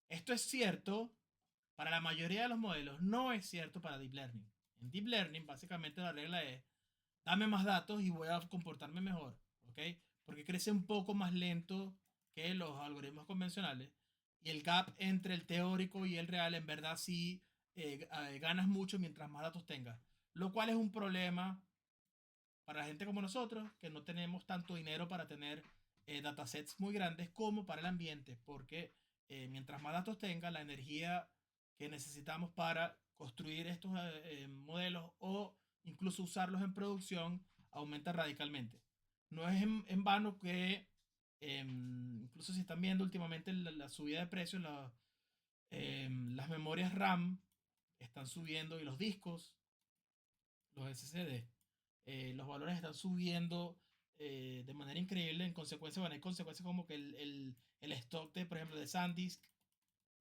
Esto es cierto para la mayoría de los modelos, no es cierto para Deep Learning. En Deep Learning, básicamente la regla es, dame más datos y voy a comportarme mejor, ¿ok? Porque crece un poco más lento que los algoritmos convencionales. Y el gap entre el teórico y el real, en verdad, sí ganas mucho mientras más datos tengas. Lo cual es un problema para gente como nosotros, que no tenemos tanto dinero para tener datasets muy grandes como para el ambiente, porque mientras más datos tenga, la energía que necesitamos para construir estos modelos o incluso usarlos en producción aumenta radicalmente. No es en vano que, incluso si están viendo últimamente la subida de precios, las memorias RAM están subiendo y los discos, los SSD, los valores están subiendo de manera increíble. En consecuencia, bueno, hay consecuencias como que el stock de, por ejemplo, de SanDisk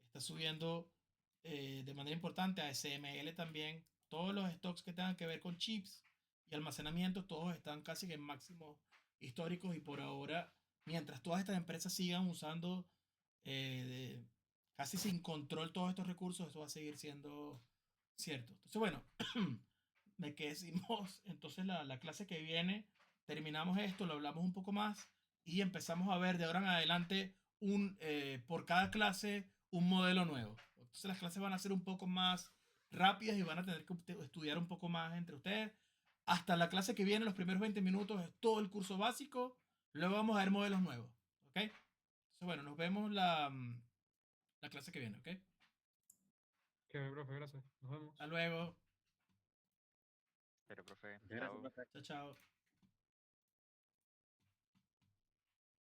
está subiendo de manera importante, a SML también. Todos los stocks que tengan que ver con chips y almacenamiento, todos están casi que en máximos históricos y por ahora, mientras todas estas empresas sigan usando casi sin control todos estos recursos, eso va a seguir siendo cierto. Entonces, bueno, me que decimos, entonces la clase que viene, terminamos esto, lo hablamos un poco más y empezamos a ver de ahora en adelante por cada clase un modelo nuevo. Entonces las clases van a ser un poco más rápidas y van a tener que estudiar un poco más entre ustedes. Hasta la clase que viene, los primeros 20 minutos es todo el curso básico, luego vamos a ver modelos nuevos, ¿ok? Entonces, bueno, nos vemos la clase que viene, ¿ok? Que profe, gracias. Nos vemos. Hasta luego. Pero, profe, Muchas gracias, chao. profe. Chao, chao.